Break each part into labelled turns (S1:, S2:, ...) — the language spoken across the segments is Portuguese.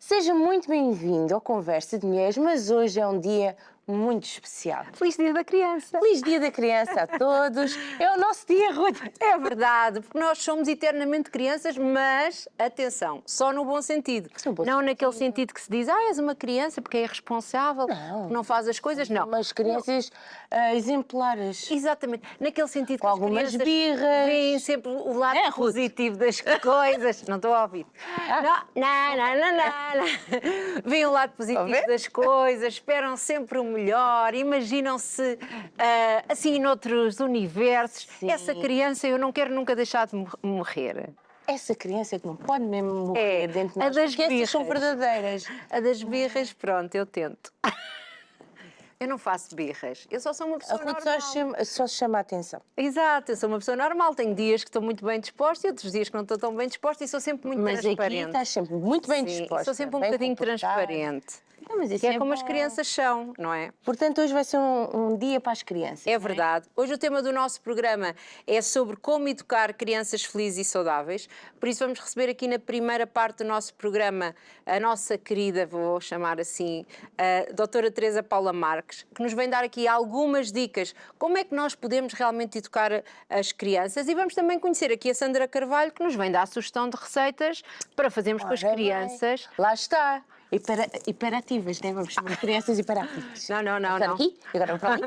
S1: Seja muito bem-vindo ao Conversa de Mulheres, mas hoje é um dia muito especial.
S2: Feliz Dia da Criança!
S1: Feliz Dia da Criança a todos! É o nosso dia, Ruth!
S2: É verdade, porque nós somos eternamente crianças, mas, atenção, só no bom sentido. Não naquele sentido que se diz, és uma criança porque é irresponsável, porque não faz as coisas, não.
S1: Umas crianças exemplares.
S2: Exatamente, naquele sentido
S1: Com
S2: que
S1: algumas
S2: as crianças
S1: birras.
S2: veem sempre o lado
S1: É, Ruth?
S2: positivo das coisas. Não estou a ouvir. Não. Veem o lado positivo das coisas, esperam sempre o melhor, imaginam-se assim noutros universos.
S1: Sim.
S2: Essa criança eu não quero nunca deixar de morrer.
S1: Essa criança que não pode mesmo morrer dentro de nós,
S2: a das
S1: porque essas são
S2: birras.
S1: verdadeiras.
S2: A das birras, pronto, eu tento. Eu não faço birras, eu só sou uma pessoa
S1: A Ruth
S2: normal.
S1: só chama a atenção.
S2: Exato, eu sou uma pessoa normal, tenho dias que estou muito bem disposta e outros dias que não estou tão bem disposta e sou sempre muito
S1: Mas aqui
S2: transparente.
S1: estás sempre muito bem
S2: Sim,
S1: disposta.
S2: sou sempre um
S1: bem
S2: bocadinho
S1: comportada.
S2: transparente.
S1: Não, mas isso
S2: Que é como
S1: bom.
S2: as crianças são, não é?
S1: Portanto, hoje vai ser um dia para as crianças.
S2: É verdade. Hoje o tema do nosso programa é sobre como educar crianças felizes e saudáveis. Por isso vamos receber aqui na primeira parte do nosso programa a nossa querida, vou chamar assim, a doutora Teresa Paula Marques, que nos vem dar aqui algumas dicas como é que nós podemos realmente educar as crianças, e vamos também conhecer aqui a Sandra Carvalho, que nos vem dar sugestão de receitas para fazermos com as
S1: Ora
S2: crianças.
S1: bem, lá está. Hiperativas, né? Vamos chamar crianças hiperativas.
S2: Não.
S1: Aqui, agora para ali.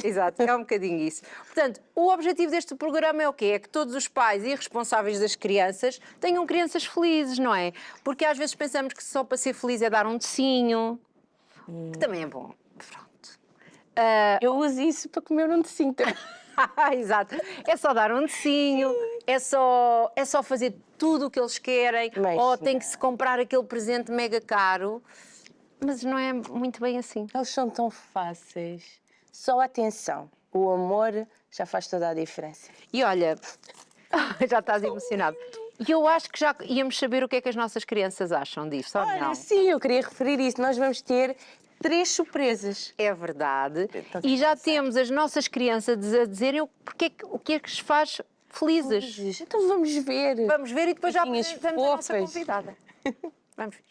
S2: Exato, é um bocadinho isso. Portanto, o objetivo deste programa é o quê? É que todos os pais e responsáveis das crianças tenham crianças felizes, não é? Porque às vezes pensamos que só para ser feliz é dar um docinho, que também é bom. Pronto.
S1: Eu uso isso para comer um docinho.
S2: Exato. É só dar um docinho, é só fazer tudo o que eles querem,
S1: Mas
S2: ou tem que se comprar aquele presente mega caro. Mas não é muito bem assim.
S1: Eles são tão fáceis. Só atenção. O amor já faz toda a diferença.
S2: E olha, já estás emocionado. E eu acho que já íamos saber o que é que as nossas crianças acham disto, ou
S1: Olha,
S2: não?
S1: sim, eu queria referir isso. Nós vamos ter 3 surpresas.
S2: É verdade.
S1: Então,
S2: E já temos as nossas crianças a dizerem o que é que os faz felizes.
S1: Então vamos ver.
S2: Vamos ver e depois já
S1: Coisinhas
S2: apresentamos a nossa
S1: fofas.
S2: convidada. Vamos ver.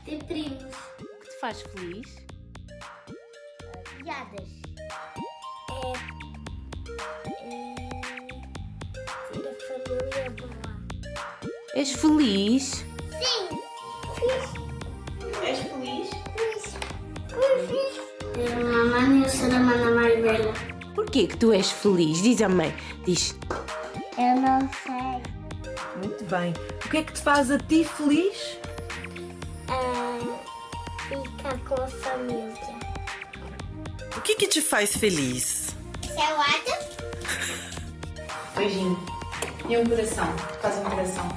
S3: Ter primos,
S1: O que te faz feliz?
S3: piadas. Ter a família boa.
S1: És feliz?
S3: Sim!
S1: És feliz?
S3: Ter uma mãe e ser a mana mais velha.
S1: Porquê que tu és feliz? Diz a mãe. Diz.
S3: Eu não sei.
S4: Muito bem. O que é que te faz a ti feliz?
S3: Ficar com a família.
S5: O que te faz feliz?
S3: Salada?
S6: Beijinho. E um coração. Faz um coração.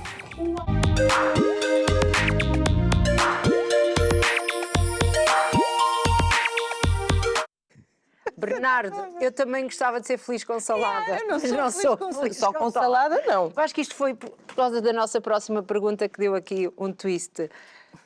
S2: Bernardo, eu também gostava de ser feliz com salada.
S1: Eu não sou
S2: mas
S1: feliz com
S2: feliz
S1: só com salada, não.
S2: Eu acho que isto foi por causa da nossa próxima pergunta que deu aqui um twist.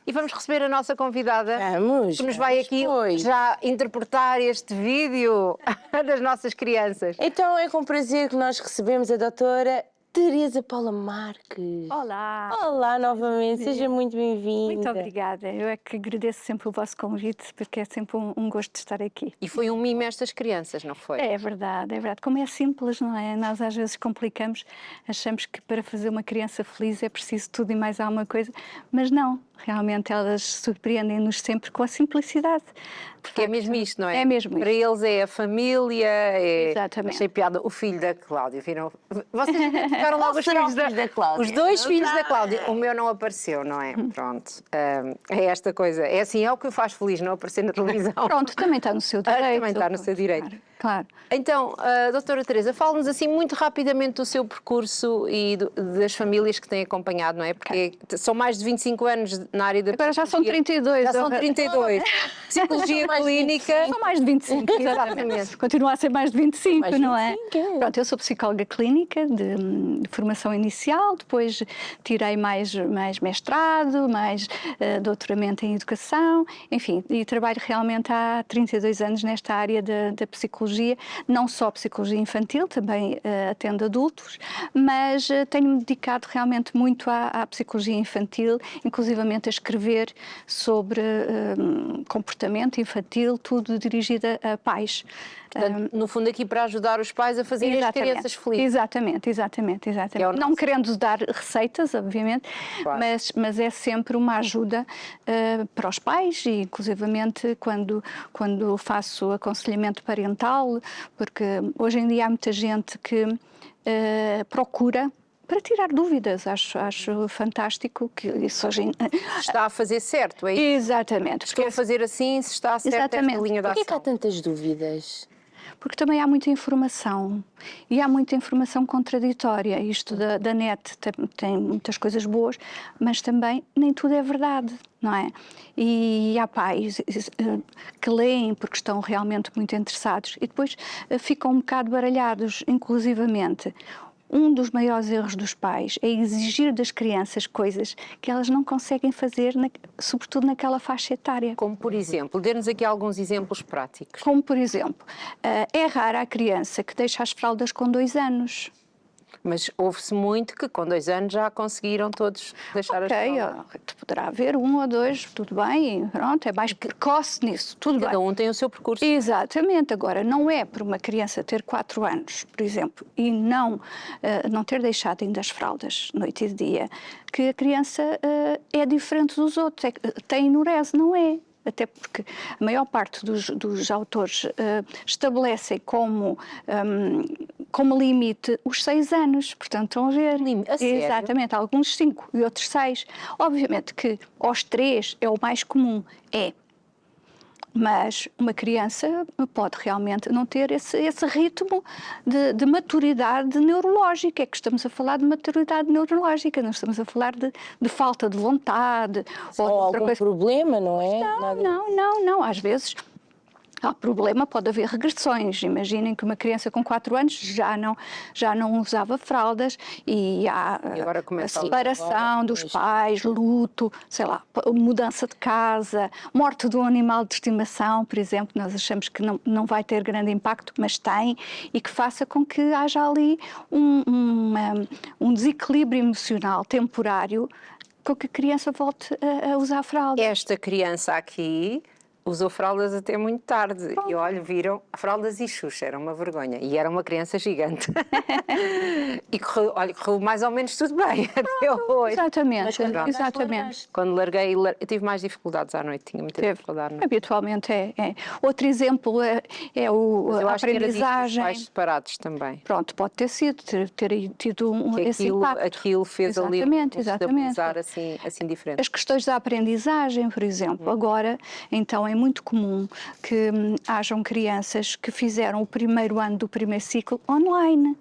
S2: E vamos receber a nossa convidada,
S1: Vamos.
S2: que nos vai aqui
S1: pois.
S2: já interpretar este vídeo das nossas crianças.
S1: Então é com prazer que nós recebemos a doutora Teresa Paula Marques.
S7: Olá,
S1: Olá novamente, seja muito bem-vinda.
S7: muito obrigada. Eu é que agradeço sempre o vosso convite, porque é sempre um gosto de estar aqui.
S2: E foi um mimo estas crianças, não foi?
S7: É verdade, é verdade. Como é simples, não é? Nós às vezes complicamos, achamos que para fazer uma criança feliz é preciso tudo e mais alguma coisa, mas não. Realmente elas surpreendem-nos sempre com a simplicidade.
S2: Porque é mesmo isto, não é?
S7: É mesmo
S2: Para
S7: isto.
S2: eles é a família, é...
S7: Exatamente.
S2: Achei piada, o filho da Cláudia, viram? Vocês identificaram logo os
S1: será
S2: filhos
S1: o filho da Cláudia?
S2: Os dois
S1: Não
S2: filhos
S1: está.
S2: da Cláudia. O meu não apareceu, não é? Pronto. É esta coisa. É assim, é o que o faz feliz, não aparecer na televisão.
S7: Pronto, também está no seu direito.
S2: Também está no seu direito.
S7: Claro.
S2: Então, doutora Teresa, fala-nos assim muito rapidamente do seu percurso e das famílias que têm acompanhado, não é? Porque são mais de 25 anos na área da
S7: Agora já são
S2: psicologia.
S7: 32.
S2: Já são 32. Psicologia clínica.
S7: São mais de 25, exatamente. Continua a ser mais de 25,
S1: Mais de
S7: não é?
S1: 25, é.
S7: Pronto, eu sou psicóloga clínica de formação inicial, depois tirei mais mestrado, mais doutoramento em educação, enfim, e trabalho realmente há 32 anos nesta área da psicologia, não só psicologia infantil, também atendo adultos, mas tenho-me dedicado realmente muito à psicologia infantil, inclusivamente a escrever sobre comportamento infantil, tudo dirigido a pais.
S2: Portanto, no fundo, aqui para ajudar os pais a fazerem as crianças felizes.
S7: Exatamente.
S2: É
S7: Não querendo dar receitas, obviamente,
S2: Claro.
S7: mas é sempre uma ajuda para os pais e, inclusivamente, quando faço aconselhamento parental, porque hoje em dia há muita gente que procura para tirar dúvidas. Acho fantástico que isso hoje
S2: Está a fazer certo, é isso?
S7: Exatamente.
S2: Estou a fazer assim, se está certo esta
S7: Exatamente.
S2: linha de
S1: Porquê que há
S2: ação.
S1: tantas dúvidas?
S7: Porque também há muita informação e há muita informação contraditória. Isto da net tem muitas coisas boas, mas também nem tudo é verdade, não é? E há pais que leem porque estão realmente muito interessados e depois ficam um bocado baralhados, inclusivamente. Um dos maiores erros dos pais é exigir das crianças coisas que elas não conseguem fazer, sobretudo naquela faixa etária.
S2: Como, por exemplo, dê-nos aqui alguns exemplos práticos.
S7: Como, por exemplo, é rara a criança que deixa as fraldas com 2 anos.
S2: Mas ouve-se muito que com 2 anos já conseguiram todos deixar as fraldas.
S7: Poderá haver 1 ou 2, tudo bem, pronto, é mais precoce nisso, tudo bem.
S2: Cada um tem o seu percurso.
S7: Exatamente, agora não é por uma criança ter 4 anos, por exemplo, e não ter deixado ainda as fraldas noite e dia, que a criança é diferente dos outros, tem enurese, não é? Até porque a maior parte dos autores estabelecem como limite os 6 anos, portanto estão a ver.
S2: A sério?
S7: Exatamente, alguns 5 e outros 6. Obviamente que aos 3 é o mais comum, mas uma criança pode realmente não ter esse ritmo de maturidade neurológica. É que estamos a falar de maturidade neurológica, não estamos a falar de falta de vontade.
S1: Ou
S7: outra
S1: algum
S7: coisa.
S1: problema, não é?
S7: Não. Às vezes há problema, pode haver regressões. Imaginem que uma criança com 4 anos já não usava fraldas e há
S2: agora
S7: a
S2: começa
S7: separação dos pais, luto, sei lá, mudança de casa, morte de um animal de estimação, por exemplo. Nós achamos que não vai ter grande impacto, mas tem, e que faça com que haja ali um desequilíbrio emocional temporário com que a criança volte a usar fraldas.
S2: Esta criança aqui usou fraldas até muito tarde. E olha, viram, fraldas e Xuxa, era uma vergonha. E era uma criança gigante. E correu mais ou menos tudo bem até hoje.
S7: Exatamente.
S2: Quando larguei, eu tive mais dificuldades à noite, tinha muita dificuldade à noite.
S7: Habitualmente é. Outro exemplo é
S2: Mas eu
S7: a
S2: acho que era
S7: aprendizagem.
S2: pais separados também.
S7: Pronto, pode ter sido, ter tido esse impacto.
S2: Aquilo fez ali estabilizar assim diferente.
S7: As questões da aprendizagem, por exemplo, agora, então é muito comum que hajam crianças que fizeram o primeiro ano do primeiro ciclo online.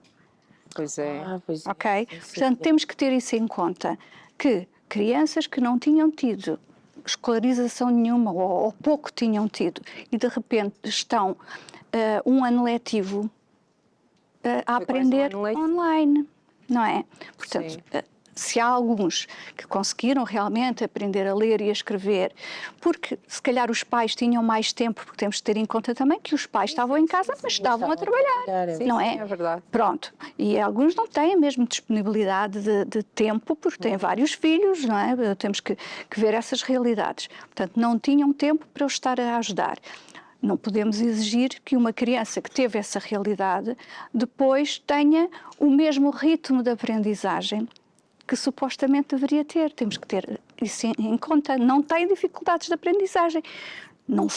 S2: Pois é.
S1: Pois é.
S7: Ok? Portanto, temos que ter isso em conta, que crianças que não tinham tido escolarização nenhuma ou pouco tinham tido e de repente estão um ano letivo a aprender online, não é? Portanto, se há alguns que conseguiram realmente aprender a ler e a escrever, porque se calhar os pais tinham mais tempo, porque temos de ter em conta também que os pais estavam em casa, mas estavam a trabalhar, não é?
S2: Sim, é verdade.
S7: Pronto, e alguns não têm a mesma disponibilidade de tempo, porque têm vários filhos, não é? Temos que ver essas realidades. Portanto, não tinham tempo para os estar a ajudar. Não podemos exigir que uma criança que teve essa realidade depois tenha o mesmo ritmo de aprendizagem que supostamente deveria ter. Temos que ter isso em conta. Não tem dificuldades de aprendizagem. Não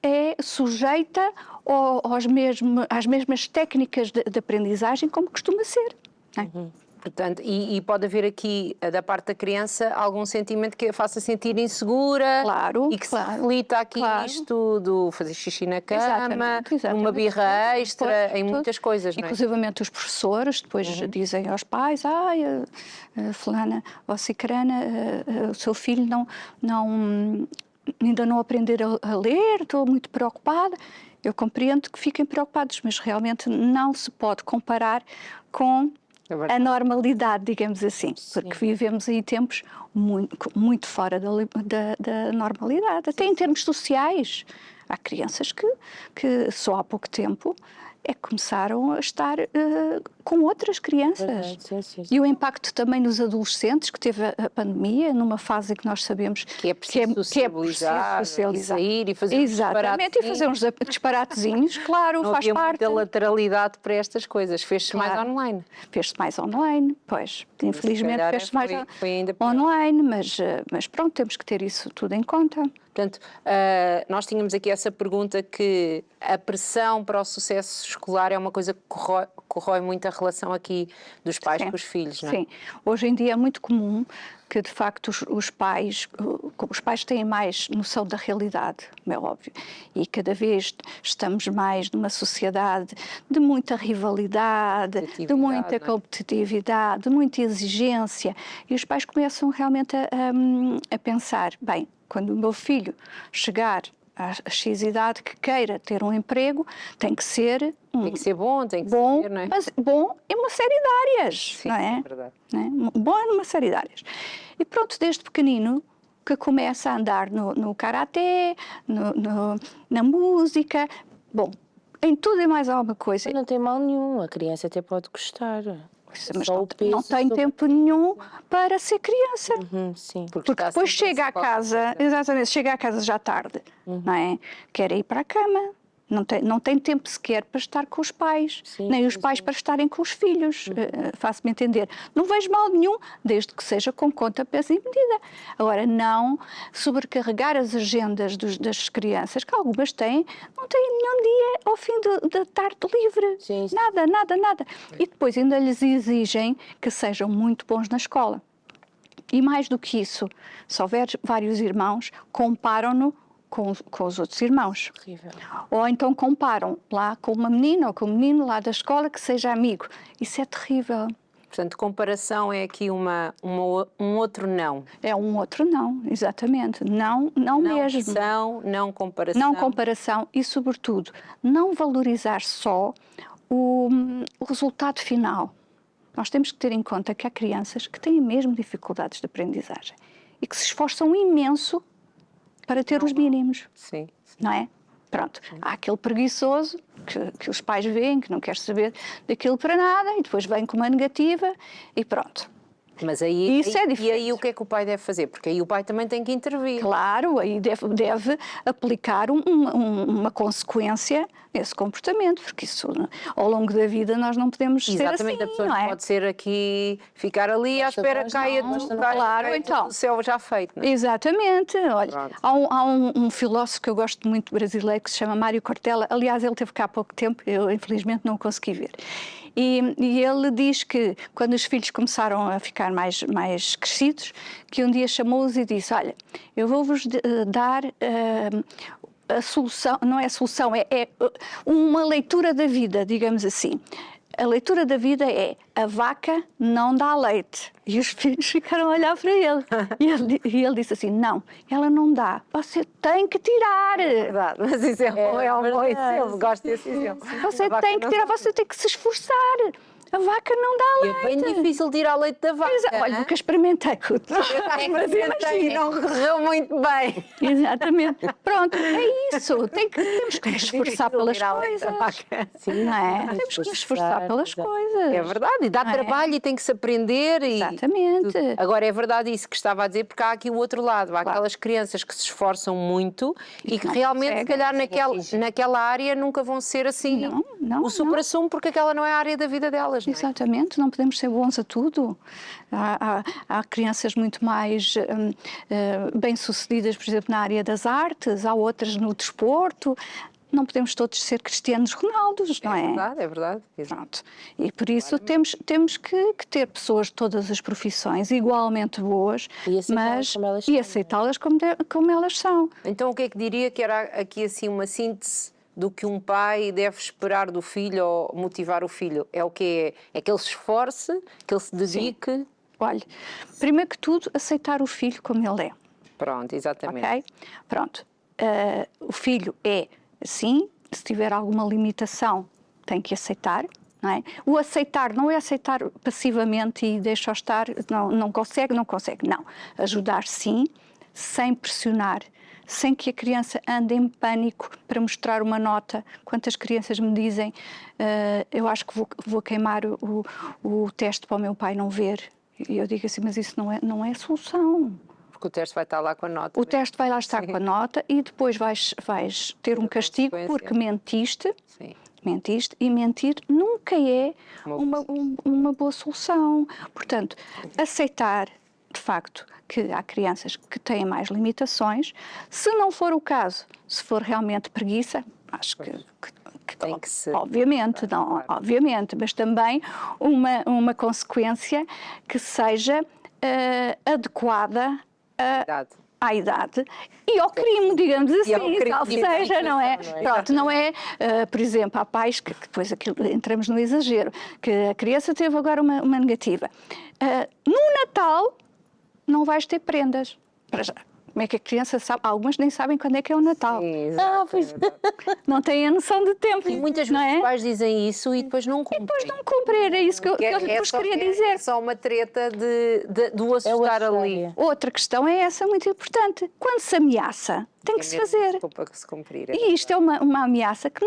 S7: é sujeita às mesmas técnicas de aprendizagem como costuma ser. Não é?
S2: Portanto, e pode haver aqui, da parte da criança, algum sentimento que a faça sentir insegura.
S7: Claro,
S2: E que
S7: claro,
S2: se reflita aqui
S7: claro.
S2: nisto do fazer xixi na cama,
S7: Exatamente.
S2: numa birra extra,
S7: Pois,
S2: em
S7: tudo.
S2: muitas coisas, não é?
S7: Inclusivamente os professores depois dizem aos pais, fulana ou cicrana, o seu filho ainda não aprendeu a ler, estou muito preocupada. Eu compreendo que fiquem preocupados, mas realmente não se pode comparar com a normalidade, digamos assim, porque vivemos aí tempos muito fora da normalidade, até em termos sociais. Há crianças que só há pouco tempo começaram a estar com outras crianças.
S1: Verdade, sim.
S7: E o impacto também nos adolescentes, que teve a pandemia, numa fase que nós sabemos
S2: Que é preciso socializar, e sair e fazer
S7: Exatamente, e fazer uns disparatezinhos, claro,
S2: não
S7: faz
S2: havia
S7: parte.
S2: muita lateralidade para estas coisas. Fez-se mais
S7: Claro.
S2: online.
S7: Fez-se mais online, pois, infelizmente
S2: calhar
S7: fez-se mais
S2: foi ainda pior.
S7: online, mas pronto, temos que ter isso tudo em conta.
S2: Portanto, nós tínhamos aqui essa pergunta que a pressão para o sucesso escolar é uma coisa que corrói muito a relação aqui dos pais
S7: Sim,
S2: com os filhos, não é?
S7: Sim, hoje em dia é muito comum que de facto os pais têm mais noção da realidade, como é óbvio, e cada vez estamos mais numa sociedade de muita rivalidade, de muita
S2: não é?
S7: competitividade, de muita exigência, e os pais começam realmente a pensar, bem, quando o meu filho chegar à X idade que queira ter um emprego, tem que ser
S2: Tem que ser bom, tem que
S7: bom,
S2: ser, não é?
S7: mas bom em uma série de áreas,
S2: Sim,
S7: não é?
S2: é verdade.
S7: Não é? Bom em uma série de áreas. E pronto, desde pequenino que começa a andar no karaté, na música, bom, em tudo e mais alguma coisa.
S1: Não tem mal nenhum, a criança até pode gostar.
S7: Mas
S1: Só o peso
S7: não tem
S1: sobre-
S7: tempo nenhum para ser criança.
S1: Sim.
S7: Porque
S2: está
S7: depois
S2: sempre
S7: chega à
S2: a se
S7: casa, exatamente, chega à casa já tarde, não é? Quer ir para a cama, não tem tempo sequer para estar com os pais,
S1: Sim,
S7: nem os
S1: sim,
S7: pais
S1: sim.
S7: para estarem com os filhos, faço-me entender. Não vejo mal nenhum, desde que seja com conta, peso e medida. Agora, não sobrecarregar as agendas das crianças, que algumas têm, não têm nenhum dia ao fim da tarde livre.
S1: Sim, sim.
S7: Nada. E depois ainda lhes exigem que sejam muito bons na escola. E mais do que isso, se houver vários irmãos, comparam-no com os outros irmãos.
S1: Horrível.
S7: Ou então comparam lá com uma menina ou com um menino lá da escola que seja amigo. Isso é terrível.
S2: Portanto, comparação é aqui um outro não.
S7: É um outro não, exatamente. Não mesmo.
S2: Pressão, não comparação.
S7: Não comparação e, sobretudo, não valorizar só o resultado final. Nós temos que ter em conta que há crianças que têm mesmo dificuldades de aprendizagem e que se esforçam imenso para ter os mínimos,
S2: Sim.
S7: não é? Pronto, há aquele preguiçoso que os pais veem, que não quer saber daquilo para nada e depois vem com uma negativa e pronto.
S2: Mas aí,
S7: Isso é
S2: e
S7: diferente.
S2: aí o que é que o pai deve fazer? Porque aí o pai também tem que intervir.
S7: Claro, aí deve aplicar uma consequência nesse comportamento, porque isso, ao longo da vida, nós não podemos ser
S2: Exatamente,
S7: assim,
S2: a pessoa
S7: não é?
S2: pode ser aqui, ficar ali à
S1: Basta
S2: espera
S1: nós
S2: que caia
S1: não,
S2: tudo,
S1: basta não.
S7: Claro,
S2: caia
S7: então.
S2: tudo do céu já feito. Não é?
S7: Exatamente. Olha,
S2: Pronto.
S7: há um filósofo que eu gosto muito brasileiro que se chama Mário Cortella. Aliás, ele esteve cá há pouco tempo, eu infelizmente não o consegui ver. E ele diz que quando os filhos começaram a ficar mais crescidos, que um dia chamou-os e disse: olha, eu vou-vos dar a solução, não é a solução, é uma leitura da vida, digamos assim. A leitura da vida é: a vaca não dá leite. E os filhos ficaram a olhar para ele. E ele disse assim: não, ela não dá, você tem que tirar.
S2: Verdade, mas isso é um bom exemplo, gosto desse exemplo.
S7: Você
S2: A vaca
S7: tem que
S2: não
S7: tirar,
S2: dá
S7: você tem que se esforçar. A vaca não dá
S2: E
S7: leite.
S2: é bem difícil tirar leite da vaca.
S7: Olha, nunca experimentei. Mas
S2: E não correu muito bem.
S7: Exatamente. Pronto, é isso. Temos que nos esforçar pelas
S2: Tirar leite da
S7: coisas.
S2: vaca.
S7: Sim, não é? Temos que nos esforçar pelas
S1: exato.
S7: coisas.
S2: É verdade, e dá
S7: Não é?
S2: trabalho e tem que se aprender.
S7: Exatamente.
S2: Tudo. Agora, é verdade isso que estava a dizer, porque há aqui o outro lado. Há
S7: Claro.
S2: aquelas crianças que se esforçam muito e que
S7: não
S2: realmente, se
S7: conseguem.
S2: calhar, naquela área nunca vão ser assim
S7: Não,
S2: o supra-sumo, porque aquela não é a área da vida delas. Não é?
S7: Exatamente, não podemos ser bons a tudo. Há crianças muito mais bem-sucedidas, por exemplo, na área das artes, há outras no desporto. não podemos todos ser Cristianos Ronaldos, não é?
S2: É verdade.
S7: Pronto. E por isso temos que ter pessoas de todas as profissões igualmente boas,
S1: E aceitá-las
S7: mas
S1: como elas
S7: e
S1: são.
S7: aceitá-las como elas são.
S2: Então o que é que diria que era aqui assim uma síntese do que um pai deve esperar do filho ou motivar o filho? É o que é? É que ele se esforce, que ele se dedique?
S7: Olha, primeiro que tudo, aceitar o filho como ele é.
S2: Pronto, exatamente.
S7: Ok? Pronto. O filho é assim, se tiver alguma limitação, tem que aceitar. Não é? O aceitar não é aceitar passivamente e deixa-o estar, não consegue. Não. Ajudar sim, sem pressionar, sem que a criança ande em pânico para mostrar uma nota. Quantas crianças me dizem, eu acho que vou queimar o teste para o meu pai não ver. E eu digo assim, mas isso não é solução.
S2: Porque o teste vai estar lá com a nota.
S7: O teste vai lá estar com a nota e depois vais ter um castigo porque mentiste.
S2: Sim.
S7: Mentiste, e mentir nunca é uma boa solução. Portanto, aceitar, de facto, que há crianças que têm mais limitações. Se não for o caso, se for realmente preguiça, acho que
S2: tem que ser.
S7: Obviamente, obviamente, mas também uma consequência que seja adequada à idade e ao crime, digamos assim, ou seja, não é? Pronto, não é, por exemplo, há pais que depois entramos no exagero, que a criança teve agora uma negativa. No Natal não vais ter prendas. Para já. Como é que a criança sabe? Algumas nem sabem quando é que é o Natal.
S2: Sim, exato,
S7: pois não têm a noção de tempo.
S2: E muitas
S7: não
S2: vezes
S7: é?
S2: os pais dizem isso e depois não cumprem.
S7: Depois não cumprir, era isso que eu depois queria dizer.
S2: É só uma treta do assustar ali.
S7: Outra questão é essa muito importante. Quando se ameaça, tem que se fazer.
S2: Para se cumprir.
S7: E isto é uma ameaça que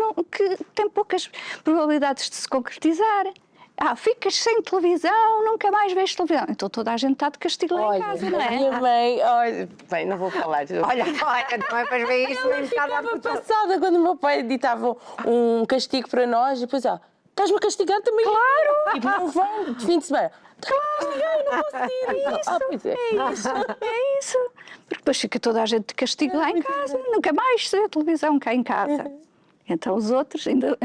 S7: tem poucas probabilidades de se concretizar. Ficas sem televisão, nunca mais vês televisão. Então toda a gente está de castigo lá em casa, não é?
S1: Minha mãe, bem, não vou falar.
S2: Olha, não é para ver isto, nem está a dar
S1: Ficava passada quando o meu pai ditava um castigo para nós e depois, estás-me a castigar também?
S7: Claro!
S1: Tipo, não vão de fim de semana.
S7: Claro, não posso ir. É isso. Porque depois fica toda a gente de castigo lá em casa, nunca mais se vê televisão cá em casa. Então os outros, ainda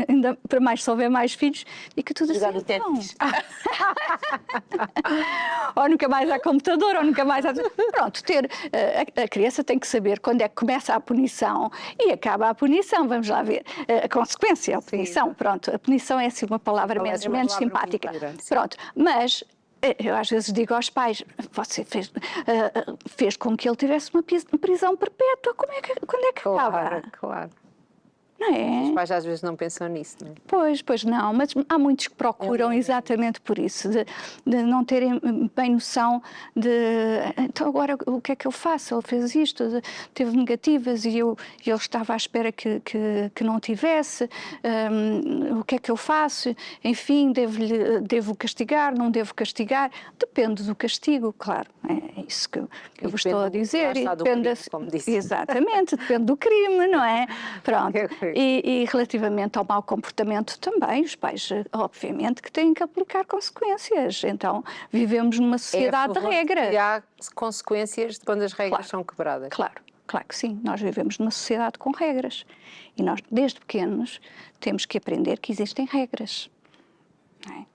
S7: para mais, se houver mais filhos, fica tudo
S1: Jogar
S7: assim.
S1: o Tetris.
S7: Ou nunca mais há computador, ou nunca mais há... Pronto, a criança tem que saber quando é que começa a punição e acaba a punição. Vamos lá ver. A consequência, a punição. Sim. Pronto, a punição é assim uma palavra menos simpática. Pronto, mas... Eu às vezes digo aos pais, você fez com que ele tivesse uma prisão perpétua. Quando é que acaba?
S2: Claro.
S7: Não é?
S2: Os pais às vezes não pensam nisso, não é?
S7: Pois não, mas há muitos que procuram exatamente por isso, de não terem bem noção de... Então agora o que é que eu faço? Ele fez isto, teve negativas e eu estava à espera que não tivesse. O que é que eu faço? Enfim, devo castigar, não devo castigar? Depende do castigo, claro. É isso que eu vos estou a dizer.
S2: Depende crime, como disse.
S7: Exatamente, depende do crime, não é? Pronto. E relativamente ao mau comportamento também, os pais, obviamente, que têm que aplicar consequências. Então, vivemos numa sociedade de regra.
S2: E há consequências de quando as regras são quebradas.
S7: Claro que sim. Nós vivemos numa sociedade com regras. E nós, desde pequenos, temos que aprender que existem regras. Não é?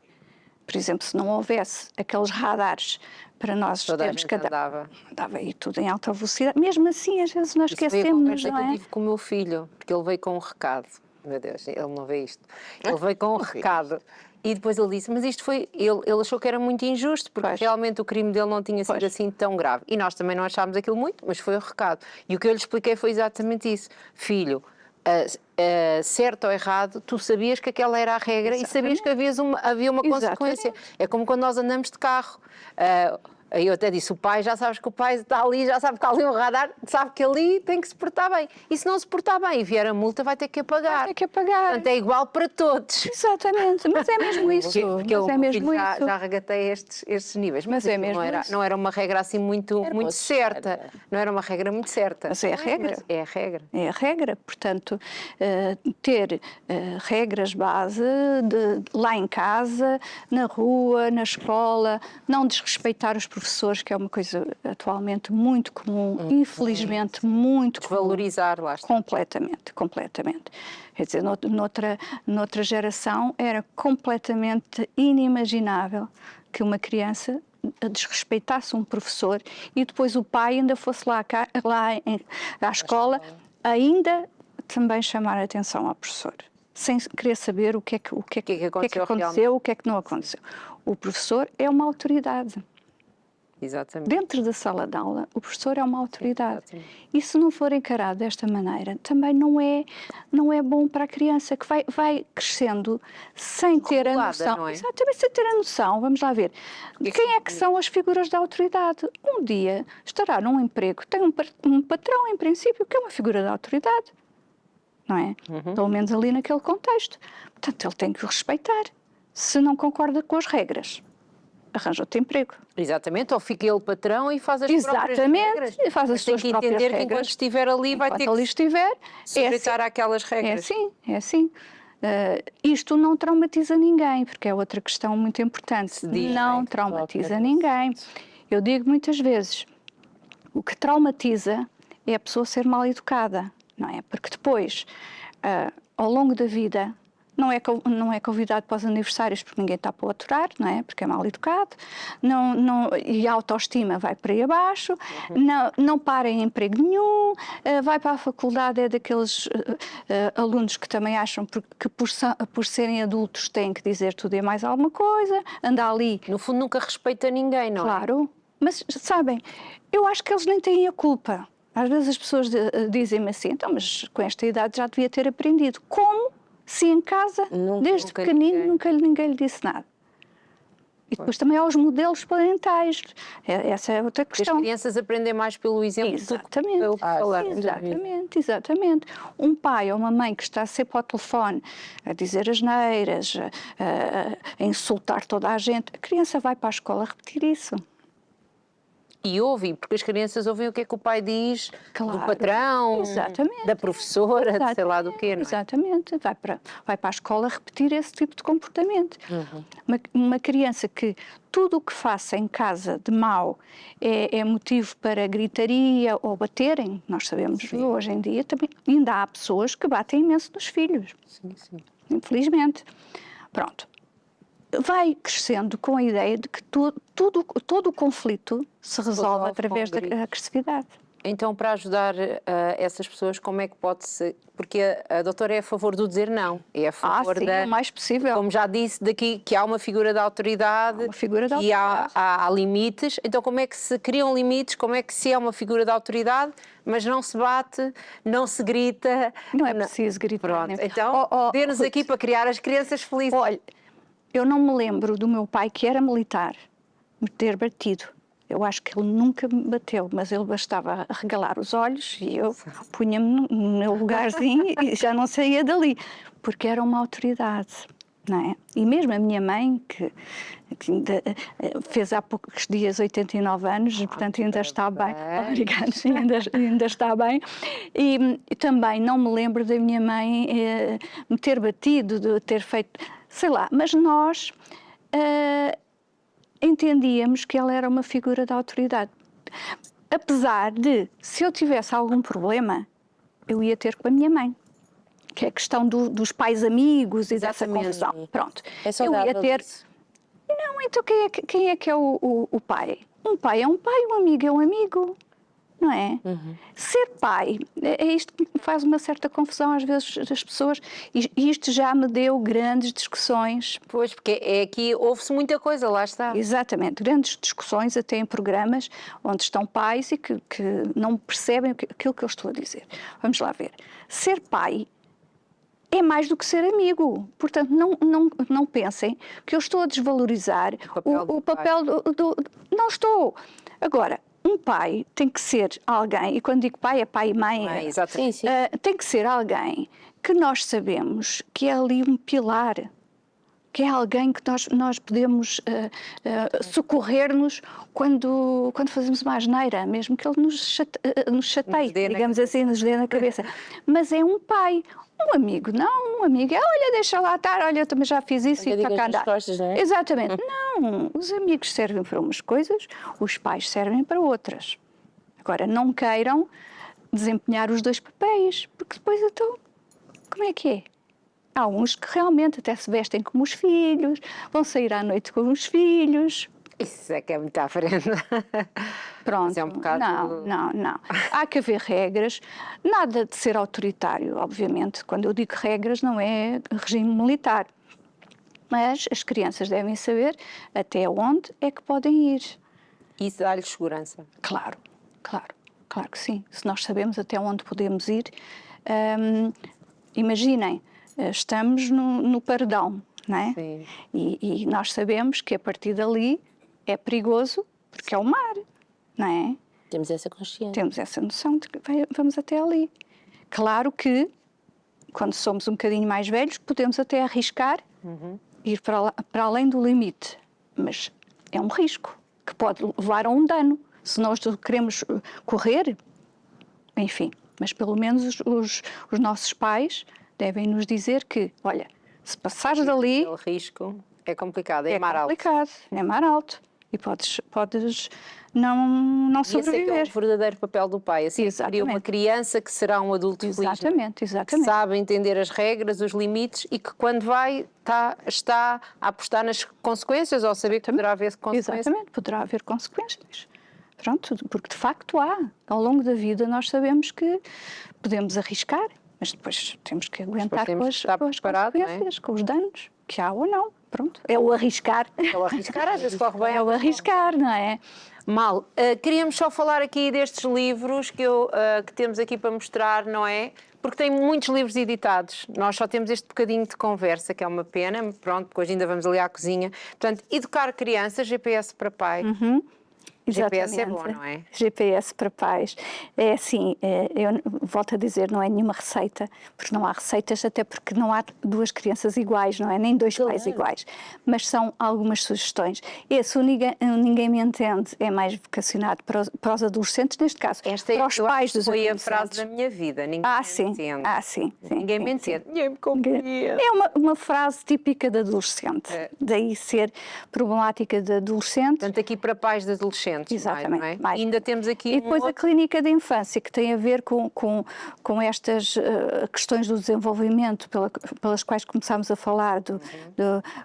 S7: Por exemplo, se não houvesse aqueles radares para nós termos que andava aí tudo em alta velocidade. Mesmo assim, às vezes nós esquecemos, não é?
S2: Eu tive com o meu filho, porque ele veio com um recado. Meu Deus, ele não vê isto. Ele veio com um recado. E depois ele disse, mas isto foi... Ele achou que era muito injusto, porque realmente o crime dele não tinha sido assim tão grave. E nós também não achámos aquilo muito, mas foi o recado. E o que eu lhe expliquei foi exatamente isso. Filho, certo ou errado, tu sabias que aquela era a regra. Exatamente. E sabias que havia uma consequência. É como quando nós andamos de carro. Eu até disse, o pai, já sabes que o pai está ali, já sabe que está ali um radar, sabe que ali tem que se portar bem. E se não se portar bem e vier a multa, vai ter que apagar.
S7: Vai ter que apagar.
S2: Portanto, é igual para todos.
S7: Exatamente, mas é mesmo isso.
S2: Porque já regatei estes níveis.
S7: Mas é mesmo isso.
S2: Não era uma regra assim muito certa. Não era uma regra muito certa.
S7: Mas é a regra.
S2: É a regra.
S7: É a regra. Portanto, ter regras base lá em casa, na rua, na escola, não desrespeitar os professores, que é uma coisa atualmente muito comum, infelizmente muito comum.
S2: Desvalorizar, lá está.
S7: Completamente. Quer dizer, noutra geração era completamente inimaginável que uma criança desrespeitasse um professor e depois o pai ainda fosse lá à escola ainda também chamar a atenção ao professor, sem querer saber o que é que aconteceu, o que é que não aconteceu. O professor é uma autoridade.
S2: Exatamente.
S7: Dentro da sala de aula, o professor é uma autoridade.
S2: Exatamente.
S7: E se não for encarado desta maneira, também não é bom para a criança, que vai crescendo sem ter a noção.
S2: Não é?
S7: Exatamente, sem ter a noção. Vamos lá ver. Quem é que são as figuras da autoridade? Um dia estará num emprego, tem um patrão, em princípio, que é uma figura da autoridade. Não é? Pelo menos ali naquele contexto. Portanto, ele tem que o respeitar. Se não concorda com as regras, arranja outro emprego.
S2: Exatamente, ou fica ele patrão e faz as próprias regras.
S7: Exatamente, faz as suas próprias regras.
S2: Tem que entender que enquanto estiver ali vai ter que sujeitar àquelas regras.
S7: É assim. Isto não traumatiza ninguém, porque é outra questão muito importante. Não traumatiza ninguém. Eu digo muitas vezes, o que traumatiza é a pessoa ser mal educada, não é? Porque depois, ao longo da vida, não é convidado para os aniversários porque ninguém está para o aturar, não é? Porque é mal educado, e a autoestima vai para aí abaixo, não para em emprego nenhum, vai para a faculdade, é daqueles alunos que também acham que por serem adultos têm que dizer tudo e mais alguma coisa, anda ali.
S2: No fundo nunca respeita ninguém, não é?
S7: Claro, mas sabem, eu acho que eles nem têm a culpa. Às vezes as pessoas dizem-me assim, então, mas com esta idade já devia ter aprendido. Como? Se em casa, desde pequenino, nunca ninguém lhe disse nada. E depois também há os modelos parentais. Essa é outra questão.
S2: As crianças aprendem mais pelo exemplo do que pelo falar.
S7: Exatamente. Um pai ou uma mãe que está sempre ao telefone a dizer asneiras, a insultar toda a gente, a criança vai para a escola repetir isso.
S2: E ouve, porque as crianças ouvem o que é que o pai diz,
S7: Claro.
S2: do patrão,
S7: Exatamente.
S2: da professora, de sei lá do quê, não é?
S7: Exatamente, vai para a escola repetir esse tipo de comportamento. Uma criança que tudo o que faça em casa de mau é motivo para gritaria ou baterem, nós sabemos hoje em dia também, ainda há pessoas que batem imenso nos filhos.
S2: Sim.
S7: Infelizmente. Pronto. Vai crescendo com a ideia de que todo o conflito se resolve através da agressividade.
S2: Então, para ajudar essas pessoas, como é que pode-se... Porque a doutora é a favor do dizer não. É a favor
S7: sim, o mais possível.
S2: Como já disse, daqui que há uma figura de autoridade, e há limites. Então, como é que se criam limites? Como é que se é uma figura de autoridade, mas não se bate, não se grita?
S7: Não é preciso gritar.
S2: Pronto, então, dê-nos aqui para criar as crianças felizes.
S7: Olha, eu não me lembro do meu pai, que era militar, me ter batido. Eu acho que ele nunca me bateu, mas ele bastava regalar os olhos e eu punha-me no meu lugarzinho e já não saía dali, porque era uma autoridade, não é? E mesmo a minha mãe, que ainda fez há poucos dias 89 anos, portanto ainda está bem. Obrigada, ainda está bem. E também não me lembro da minha mãe me ter batido, de ter feito... Sei lá, mas nós entendíamos que ela era uma figura de autoridade. Apesar de, se eu tivesse algum problema, eu ia ter com a minha mãe. Que é a questão dos pais amigos e dessa confusão. Pronto.
S1: É saudável
S7: eu ia ter...
S1: isso.
S7: Não, então quem é que é o pai? Um pai é um pai, um amigo é um amigo. Não é? Ser pai, é isto que me faz uma certa confusão às vezes das pessoas, e isto já me deu grandes discussões.
S2: Pois, porque aqui ouve-se muita coisa, lá está.
S7: Exatamente, grandes discussões até em programas onde estão pais e que não percebem aquilo que eu estou a dizer. Vamos lá ver. Ser pai é mais do que ser amigo. Portanto, não pensem que eu estou a desvalorizar o papel do... Não estou. Agora, um pai tem que ser alguém, e quando digo pai, é pai e mãe,
S2: exatamente.
S7: tem que ser alguém que nós sabemos que é ali um pilar, que é alguém que nós podemos socorrer-nos quando fazemos uma asneira, mesmo que ele nos chateie, digamos assim, nos dê na cabeça. Mas é um pai. Um amigo, não, um amigo é, olha, deixa lá estar, olha, eu também já fiz isso e está cá a andar.
S1: Costas, não é?
S7: Exatamente. Não, os amigos servem para umas coisas, os pais servem para outras. Agora, não queiram desempenhar os dois papéis, porque depois então, como é que é? Há uns que realmente até se vestem como os filhos, vão sair à noite com os filhos.
S2: Isso é que é muito à frente.
S7: Pronto,
S2: Mas é um bocado...
S7: não. Há que haver regras, nada de ser autoritário, obviamente. Quando eu digo regras, não é regime militar. Mas as crianças devem saber até onde é que podem ir.
S2: Isso dá-lhes segurança.
S7: Claro que sim. Se nós sabemos até onde podemos ir, imaginem, estamos no paredão, não é?
S2: Sim.
S7: E nós sabemos que a partir dali é perigoso, porque é o mar, não é?
S1: Temos essa consciência.
S7: Temos essa noção de que vamos até ali. Claro que, quando somos um bocadinho mais velhos, podemos até arriscar ir para além do limite. Mas é um risco que pode levar a um dano. Se nós queremos correr, enfim. Mas pelo menos os nossos pais devem nos dizer que, olha, se passares dali...
S2: O risco é complicado, é mar alto.
S7: É complicado, é mar alto. E podes não
S2: Esse é que é
S7: sobreviver.
S2: o verdadeiro papel do pai. Assim, seria uma criança que será um adulto feliz.
S7: Exatamente.
S2: Que sabe entender as regras, os limites e que quando vai está a apostar nas consequências ou saber que poderá haver consequências.
S7: Exatamente, poderá haver consequências. Pronto, porque de facto há. Ao longo da vida nós sabemos que podemos arriscar, mas depois temos que aguentar com as consequências, com os danos, que há ou não. Pronto, é o arriscar.
S2: É o arriscar, às vezes corre bem.
S7: É o arriscar, não é?
S2: Mal. Queríamos só falar aqui destes livros que temos aqui para mostrar, não é? Porque tem muitos livros editados. Nós só temos este bocadinho de conversa, que é uma pena. Pronto, depois ainda vamos ali à cozinha. Portanto, Educar Crianças, GPS para Pai. GPS é bom, não é?
S7: GPS para pais. É assim, eu volto a dizer, não é nenhuma receita, porque não há receitas, até porque não há duas crianças iguais, não é? Nem dois pais iguais. Mas são algumas sugestões. Esse, o Ninguém Me Entende, é mais vocacionado para os adolescentes, neste caso, para os pais dos adolescentes.
S2: Foi a frase da minha vida. Ninguém me entende.
S7: Sim.
S2: Ninguém me entende. Ninguém me compreende.
S7: É uma frase típica de adolescente. Daí ser problemática de adolescente.
S2: Portanto, aqui para pais de adolescentes.
S7: Exatamente.
S2: Não é? Ainda temos aqui
S7: e depois a clínica de infância, que tem a ver com estas questões do desenvolvimento pelas quais começámos a falar,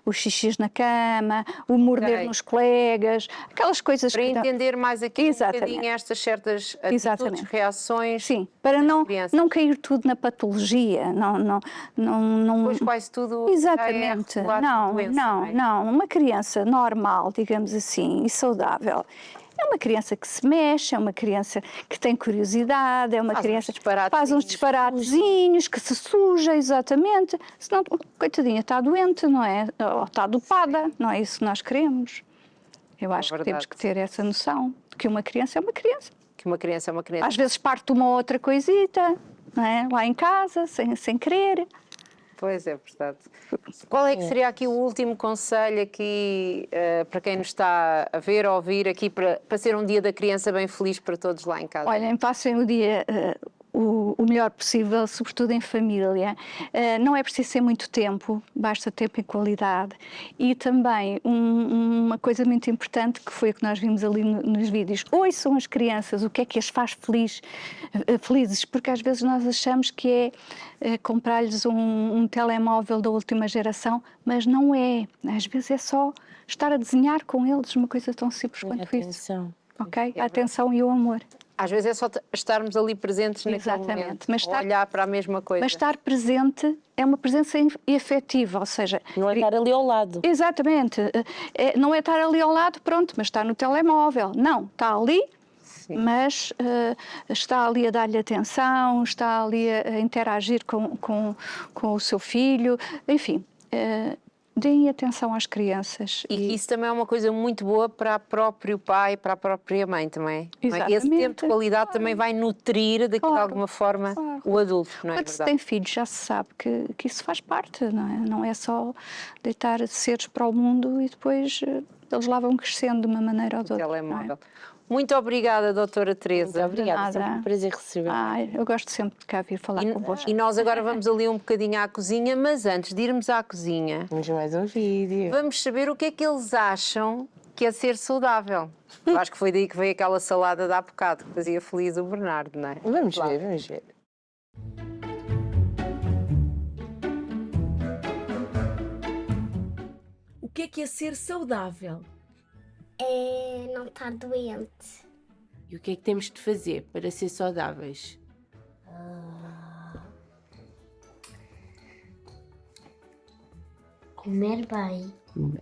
S7: os xixis na cama, o morder nos colegas, aquelas coisas
S2: para entender mais aqui um bocadinho estas certas atitudes, reações.
S7: Sim, para não cair tudo na patologia,
S2: Pois quase tudo.
S7: Exatamente. Não. Uma criança normal, digamos assim, e saudável. É uma criança que se mexe, é uma criança que tem curiosidade, é uma criança que faz uns disparatezinhos, que se suja, exatamente. Senão, coitadinha, está doente, não é? Ou está dopada, não é isso que nós queremos. Eu acho que temos que ter essa noção de que uma criança é uma criança.
S2: Que uma criança é uma criança.
S7: Às vezes parte uma outra coisita, não é? Lá em casa, sem querer.
S2: Pois é, verdade. Qual é que seria aqui o último conselho aqui para quem nos está a ver ou ouvir aqui para ser um dia da criança bem feliz para todos lá em casa?
S7: Olhem, passem o dia o melhor possível, sobretudo em família. Não é preciso ser muito tempo, basta tempo em qualidade. E também uma coisa muito importante, que foi o que nós vimos ali nos vídeos, ouçam as crianças, o que é que as faz felizes, porque às vezes nós achamos que é comprar-lhes um telemóvel da última geração, mas não é. Às vezes é só estar a desenhar com eles, uma coisa tão simples quanto isso. Ok? A atenção e o amor.
S2: Às vezes é só estarmos ali presentes naquele momento, mas olhar para a mesma coisa.
S7: Mas estar presente é uma presença efetiva, ou seja...
S1: Não é estar ali ao lado.
S7: Exatamente. Não é estar ali ao lado, pronto, mas está no telemóvel. Não, está ali, mas está ali a dar-lhe atenção, está ali a interagir com o seu filho, enfim... deem atenção às crianças.
S2: E que isso também é uma coisa muito boa para o próprio pai, para a própria mãe também. Não é? Esse
S7: Exatamente,
S2: tempo de qualidade também vai nutrir de
S7: Claro,
S2: alguma forma
S7: claro.
S2: o adulto, não é
S7: Quando se
S2: verdade?
S7: tem filhos já se sabe que isso faz parte, não é? Não é só deitar seres para o mundo e depois eles lá vão crescendo de uma maneira ou de outra. não é?
S2: Telemóvel. Muito obrigada, doutora Teresa.
S1: Muito obrigada,
S7: nada.
S1: sempre um prazer receber.
S7: Eu gosto sempre de cá vir falar convosco.
S2: E nós agora vamos ali um bocadinho à cozinha, mas antes de irmos à cozinha,
S1: Vamos a mais um vídeo.
S2: vamos saber o que é que eles acham que é ser saudável. Eu acho que foi daí que veio aquela salada de há bocado, que fazia feliz o Bernardo, não é?
S1: Vamos ver, vamos ver.
S4: O que é ser saudável?
S3: É não estar doente.
S1: E o que é que temos de fazer para ser saudáveis?
S3: Comer bem.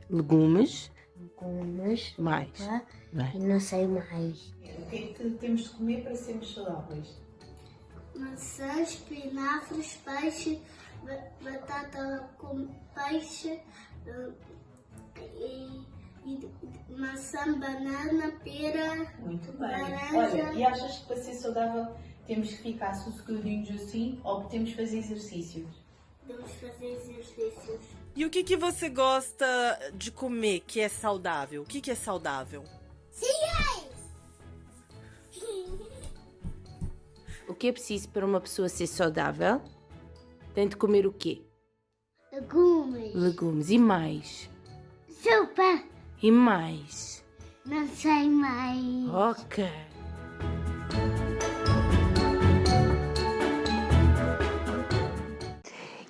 S1: Legumes,
S3: Legumes.
S1: mais.
S3: E não sei mais.
S6: O que é que temos de comer para sermos saudáveis?
S3: Maçãs, espinafres, peixe, batata com peixe, e maçã, banana, pera,
S6: Muito bem.
S3: laranja.
S6: Olha, e achas que para ser saudável temos que ficar sossegadinhos assim ou podemos fazer exercícios?
S3: Podemos fazer exercícios.
S5: E o que você gosta de comer que é saudável? O que é saudável?
S1: O que é preciso para uma pessoa ser saudável? Tem de comer o quê?
S3: Legumes.
S1: Legumes. E mais?
S3: Sopa.
S1: E mais?
S3: Não sei mais.
S1: Ok.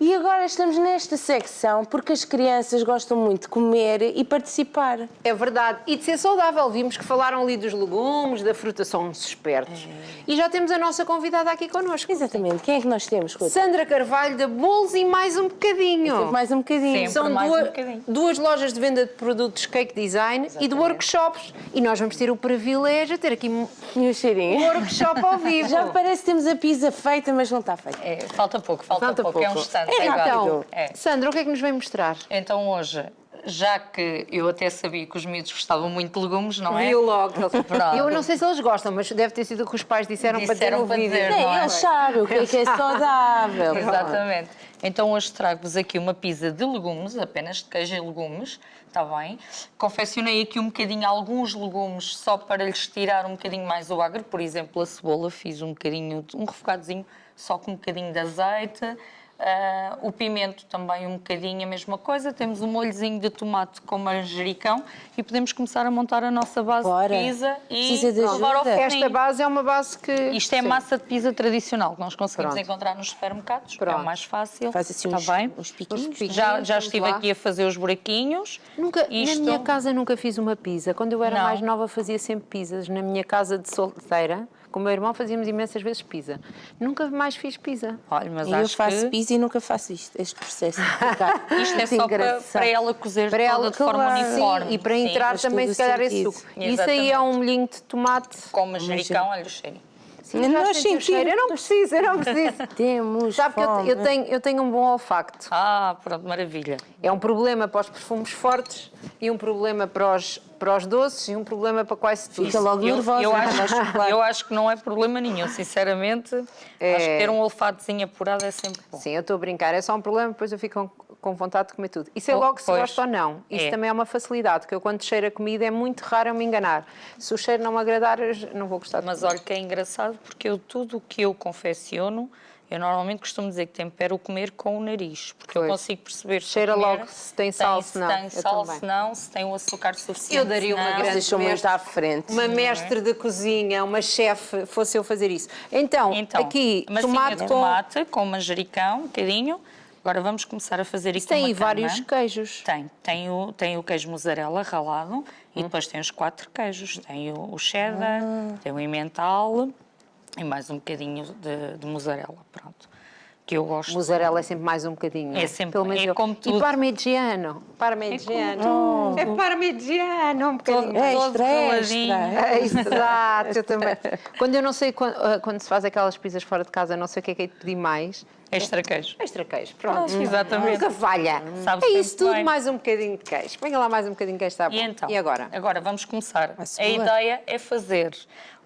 S1: E agora estamos nesta secção porque as crianças gostam muito de comer e participar.
S2: É verdade. E de ser saudável. Vimos que falaram ali dos legumes, da fruta, são uns espertos. E já temos a nossa convidada aqui connosco.
S1: Exatamente. Quem é que nós temos, Ruth?
S2: Sandra Carvalho, da Bolos e mais um bocadinho.
S1: Mais um bocadinho.
S2: São
S8: mais
S2: duas,
S8: um bocadinho.
S2: duas lojas de venda de produtos cake design e de workshops. E nós vamos ter o privilégio de ter aqui um
S1: E o cheirinho?
S2: workshop ao vivo.
S1: Já parece que temos a pizza feita, mas não está feita.
S8: É, falta pouco.
S1: Falta
S8: É um
S1: pouco.
S8: instante.
S2: Então,
S8: É.
S2: Sandra, o que é que nos vem mostrar?
S8: Então hoje, já que eu até sabia que os miúdos gostavam muito de legumes, não é?
S2: Viu logo.
S8: Pronto.
S2: Eu não sei se eles gostam, mas deve ter sido o que os pais disseram para ter
S8: Disseram
S2: no
S8: para
S2: vídeo.
S8: dizer,
S1: Nem
S8: não é?
S1: eles sabem o que é saudável.
S8: Exatamente. Então hoje trago-vos aqui uma pizza de legumes, apenas de queijo e legumes, está bem? Confeccionei aqui um bocadinho alguns legumes só para lhes tirar um bocadinho mais o agro. Por exemplo, a cebola, fiz um bocadinho, um refogadozinho só com um bocadinho de azeite. O pimento também um bocadinho, a mesma coisa. Temos um molhozinho de tomate com manjericão e podemos começar a montar a nossa base
S1: Bora.
S8: de pizza e
S1: Precisa de
S8: levar ao
S1: ajuda?
S8: forninho.
S2: Esta base é uma base que...
S8: Isto é
S2: Sim.
S8: massa de pizza tradicional que nós conseguimos
S2: Pronto.
S8: encontrar nos supermercados. É
S2: Pronto.
S8: o mais fácil.
S1: Faz assim
S8: Está bem?
S1: uns piquinhos.
S8: Já
S2: Vamos
S8: estive
S2: lá.
S8: aqui a fazer os buraquinhos.
S2: Nunca,
S8: Isto-
S2: Na minha casa nunca fiz uma pizza. Quando eu era
S8: Não.
S2: mais nova fazia sempre pizzas. Na minha casa de solteira, com o meu irmão fazíamos imensas vezes pizza. Nunca mais fiz pizza.
S8: Olha, mas
S1: E eu
S8: acho
S1: faço
S8: que
S1: pizza e nunca faço este processo.
S8: isto é só para ela cozer
S2: Para
S8: toda
S2: ela,
S8: de forma
S1: claro.
S8: uniforme.
S2: Sim, e para
S8: Sim.
S2: entrar
S1: faz
S2: também
S1: todo
S2: se
S1: o
S2: calhar esse
S1: sentido.
S2: suco. Isso aí
S8: Exatamente.
S2: é um molhinho de tomate.
S8: Com manjericão, olha o cheirinho.
S2: Sim, já
S1: Nós
S2: senti o cheiro. Eu não preciso, eu não preciso.
S1: Temos
S2: Sabe que
S1: fome.
S2: eu tenho um bom olfacto.
S8: Ah, pronto, maravilha.
S2: É um problema para os perfumes fortes e um problema para os doces e um problema para quase tudo.
S1: Fica logo nervosa.
S8: Eu acho que não é problema nenhum, sinceramente. Acho que ter um olfatozinho apurado é sempre bom.
S2: Sim, eu estou a brincar. É só um problema, depois eu fico com vontade de comer tudo. E sei
S8: Oh,
S2: logo se
S8: pois.
S2: gosto ou não. Isso
S8: É.
S2: também é uma facilidade, que eu quando cheiro a comida é muito raro eu me enganar. Se o cheiro não me agradar, eu não vou gostar de
S8: Mas
S2: comer.
S8: olha que é engraçado porque tudo o que eu confecciono, eu normalmente costumo dizer que tempero o comer com o nariz, porque eu
S2: Pois.
S8: consigo perceber se
S2: Cheira
S8: o comer
S2: logo se tem sal, se não.
S8: tem
S2: Eu
S8: sal,
S2: também.
S8: se não, se tem o açúcar suficiente.
S2: Eu daria uma
S8: se não.
S2: grande
S1: Vocês são muito
S2: mestre.
S1: à frente.
S2: Uma mestre de cozinha, uma chefe, fosse eu fazer isso. Então, aqui,
S8: massinha de
S2: com...
S8: tomate com manjericão, um bocadinho. Agora vamos começar a fazer aqui
S2: Tem
S8: uma
S2: aí vários
S8: cama.
S2: queijos.
S8: Tem o queijo mussarela ralado e depois tem os 4 queijos. Tem o cheddar, tem o emmental e mais um bocadinho de mussarela. Pronto. que eu gosto.
S2: Mussarela é sempre mais um bocadinho.
S8: É sempre-
S2: Pelo menos
S8: é
S2: eu.
S8: como tudo.
S2: E parmigiano. Parmigiano. É parmigiano, um bocadinho.
S1: É
S8: Todo
S1: extra,
S8: raladinho.
S1: extra.
S2: É, exato, eu também. Quando eu não sei, quando se faz aquelas pizzas fora de casa, não sei o que é de pedir mais.
S8: Extra queijo.
S2: Extra queijo, pronto.
S8: Exatamente.
S2: Nunca falha.
S8: Sabe
S2: É
S8: sempre
S2: isso tudo,
S8: bem.
S2: mais um bocadinho de queijo. Põe lá mais um bocadinho de queijo, está bom.
S8: E então?
S2: E agora?
S8: Agora vamos começar. A
S1: cebola?
S8: ideia é fazer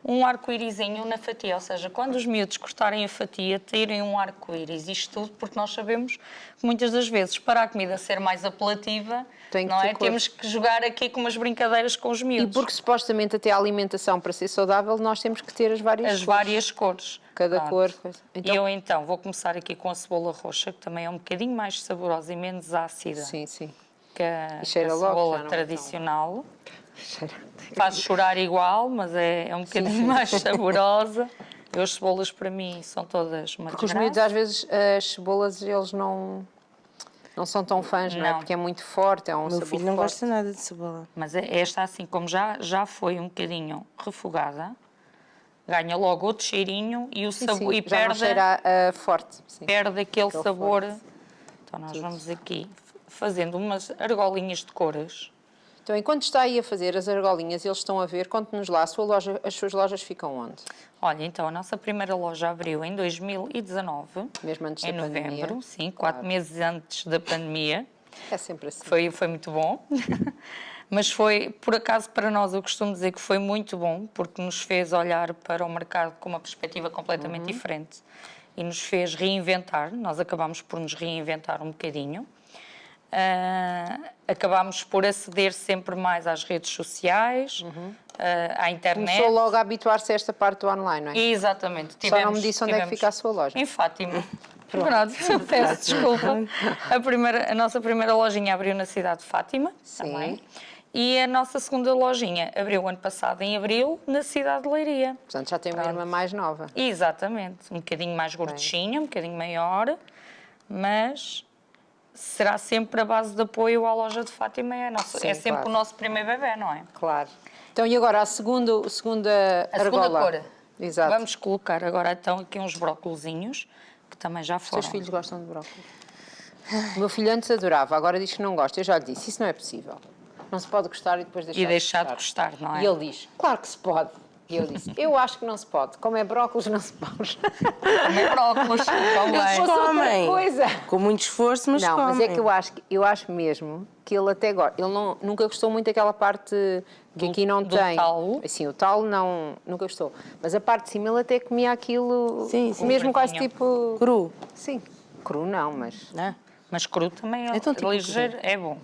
S8: um arco-írisinho na fatia, ou seja, quando os miúdos cortarem a fatia, terem um arco-íris. Isto tudo porque nós sabemos que muitas das vezes, para a comida ser mais apelativa,
S2: Tem que
S8: não
S2: ter
S8: é?
S2: cores.
S8: Temos que jogar aqui com umas brincadeiras com os
S2: E
S8: miúdos.
S2: porque supostamente até a alimentação para ser saudável, nós temos que ter as várias
S8: As
S2: cores.
S8: várias cores.
S2: Cada
S8: Pronto.
S2: cor. Coisa.
S8: E eu então vou começar aqui com a cebola roxa, que também é um bocadinho mais saborosa e menos ácida
S2: Sim, sim.
S8: que a,
S2: E cheira
S8: que a
S2: logo,
S8: cebola
S2: já não é
S8: tradicional. Faz chorar igual, mas é um bocadinho mais saborosa. E as cebolas para mim são todas uma
S2: Porque os
S8: desgraça.
S2: miúdos, às vezes, as cebolas, eles não são tão fãs, não é?
S8: Não.
S2: Porque é muito forte, é um
S1: Meu
S2: sabor
S1: filho não
S2: forte.
S1: gosta nada de cebola.
S8: Mas esta, assim como já foi um bocadinho refogada, ganha logo outro cheirinho e,
S2: Sim,
S8: sabor,
S2: sim,
S8: e
S2: já não
S8: perde,
S2: cheira forte. Sim.
S8: perde aquele sabor.
S2: forte.
S8: Então nós vamos aqui fazendo umas argolinhas de cores.
S2: Então, enquanto está aí a fazer as argolinhas, eles estão a ver, conte-nos lá, as suas lojas ficam onde?
S8: Olha, então a nossa primeira loja abriu em 2019,
S2: Mesmo antes
S8: em
S2: da pandemia.
S8: novembro, sim, 4 meses antes da pandemia.
S2: É sempre assim.
S8: Foi muito bom. Mas foi, por acaso, para nós, eu costumo dizer que foi muito bom, porque nos fez olhar para o mercado com uma perspectiva completamente diferente e nos fez reinventar. Nós acabámos por nos reinventar um bocadinho. Acabámos por aceder sempre mais às redes sociais, à internet.
S2: Começou logo a habituar-se a esta parte do online, não é?
S8: Exatamente.
S2: Só não me disse onde é que fica a sua loja.
S8: Em Fátima. Pronto, peço desculpa. A nossa primeira lojinha abriu na cidade de Fátima,
S2: Sim.
S8: também. E a nossa segunda lojinha abriu ano passado, em abril, na cidade de Leiria.
S2: Portanto, já tem uma irmã mais nova.
S8: Exatamente. Um bocadinho mais gordinha, um bocadinho maior, mas será sempre a base de apoio à loja de Fátima.
S2: Sim,
S8: é sempre
S2: claro.
S8: o nosso primeiro bebé, não é?
S2: Claro. Então, e agora a segunda
S8: A segunda
S2: argola?
S8: cor.
S2: Exato.
S8: Vamos colocar agora então aqui uns brócolozinhos, que também já
S2: Os
S8: foram.
S2: teus filhos gostam de brócolis? O meu filho antes adorava, agora diz que não gosta. Eu já lhe disse, isso não é possível. Não se pode gostar e depois deixar
S8: E deixar de gostar, não é?
S2: E ele diz, claro que se pode. E eu disse, eu acho que não se pode. Como é brócolis, não se pode.
S8: Comer brócolis,
S2: Se fosse outra
S1: comem.
S2: coisa.
S1: Com muito esforço, mas
S2: Não, mas é
S1: comem.
S2: que eu acho mesmo que ele até agora, ele nunca gostou muito daquela parte que aqui não
S8: do
S2: tem.
S8: talo?
S2: Assim, o talo não, nunca gostou. Mas a parte de cima ele até comia aquilo,
S1: Sim, sim.
S2: mesmo quase
S8: Completinho.
S2: tipo...
S1: Cru,
S2: Sim, cru não, mas...
S1: não?
S8: Mas cru também é
S1: Então, tipo
S8: ligeiro, é bom.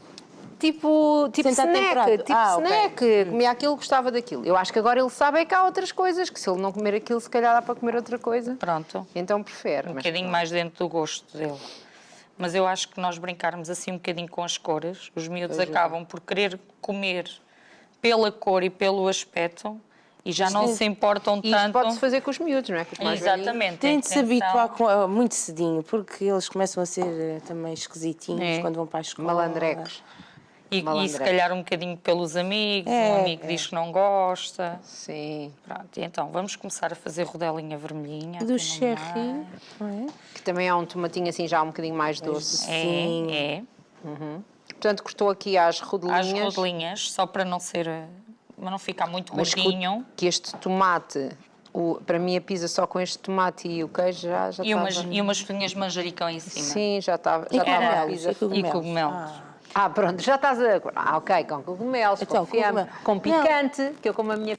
S2: Tipo
S1: Sem estar
S2: snack,
S1: temperado.
S2: tipo
S1: Ah, ok.
S2: snack. Comia aquilo, gostava daquilo. Eu acho que agora ele sabe é que há outras coisas, que se ele não comer aquilo, se calhar dá para comer outra coisa.
S8: Pronto.
S2: Então prefere.
S8: Um
S2: mas
S8: bocadinho
S2: pronto.
S8: mais dentro do gosto dele. Mas eu acho que nós brincarmos assim um bocadinho com as cores, os miúdos acabam por querer comer pela cor e pelo aspecto e já não se importam
S2: E isto
S8: tanto.
S2: pode-se fazer com os miúdos, não é? Com os mais velhinhos.
S8: Exatamente.
S1: Tem de se
S8: Atenção.
S1: habituar muito cedinho, porque eles começam a ser também esquisitinhos
S8: É.
S1: quando vão para a escola.
S2: Malandrecos.
S8: E
S2: malandrecos.
S8: se calhar um bocadinho pelos amigos,
S1: É,
S8: um amigo diz que não gosta.
S2: Sim.
S8: Pronto, e então vamos começar a fazer rodelinha vermelhinha.
S1: Do
S8: aqui no
S1: cherry,
S8: meio.
S1: não é?
S2: Que também há um tomatinho assim já um bocadinho mais doce.
S1: Sim.
S8: É.
S2: Portanto, cortou aqui às
S8: Às
S2: rodelinhas.
S8: rodelinhas, só para não ser, para não ficar muito
S2: Mas
S8: gordinho.
S2: que este tomate, para mim a pizza só com este tomate e o queijo já
S8: E umas,
S2: estava...
S8: e umas folhinhas de manjericão em cima.
S2: Sim, já estava
S1: E
S2: a
S1: cogumelos,
S2: pizza.
S8: E cogumelos.
S2: Pronto, já estás a... ok, com cogumelos,
S1: Então,
S2: com fiambre,
S1: cogumelo.
S2: com picante, que eu como a minha,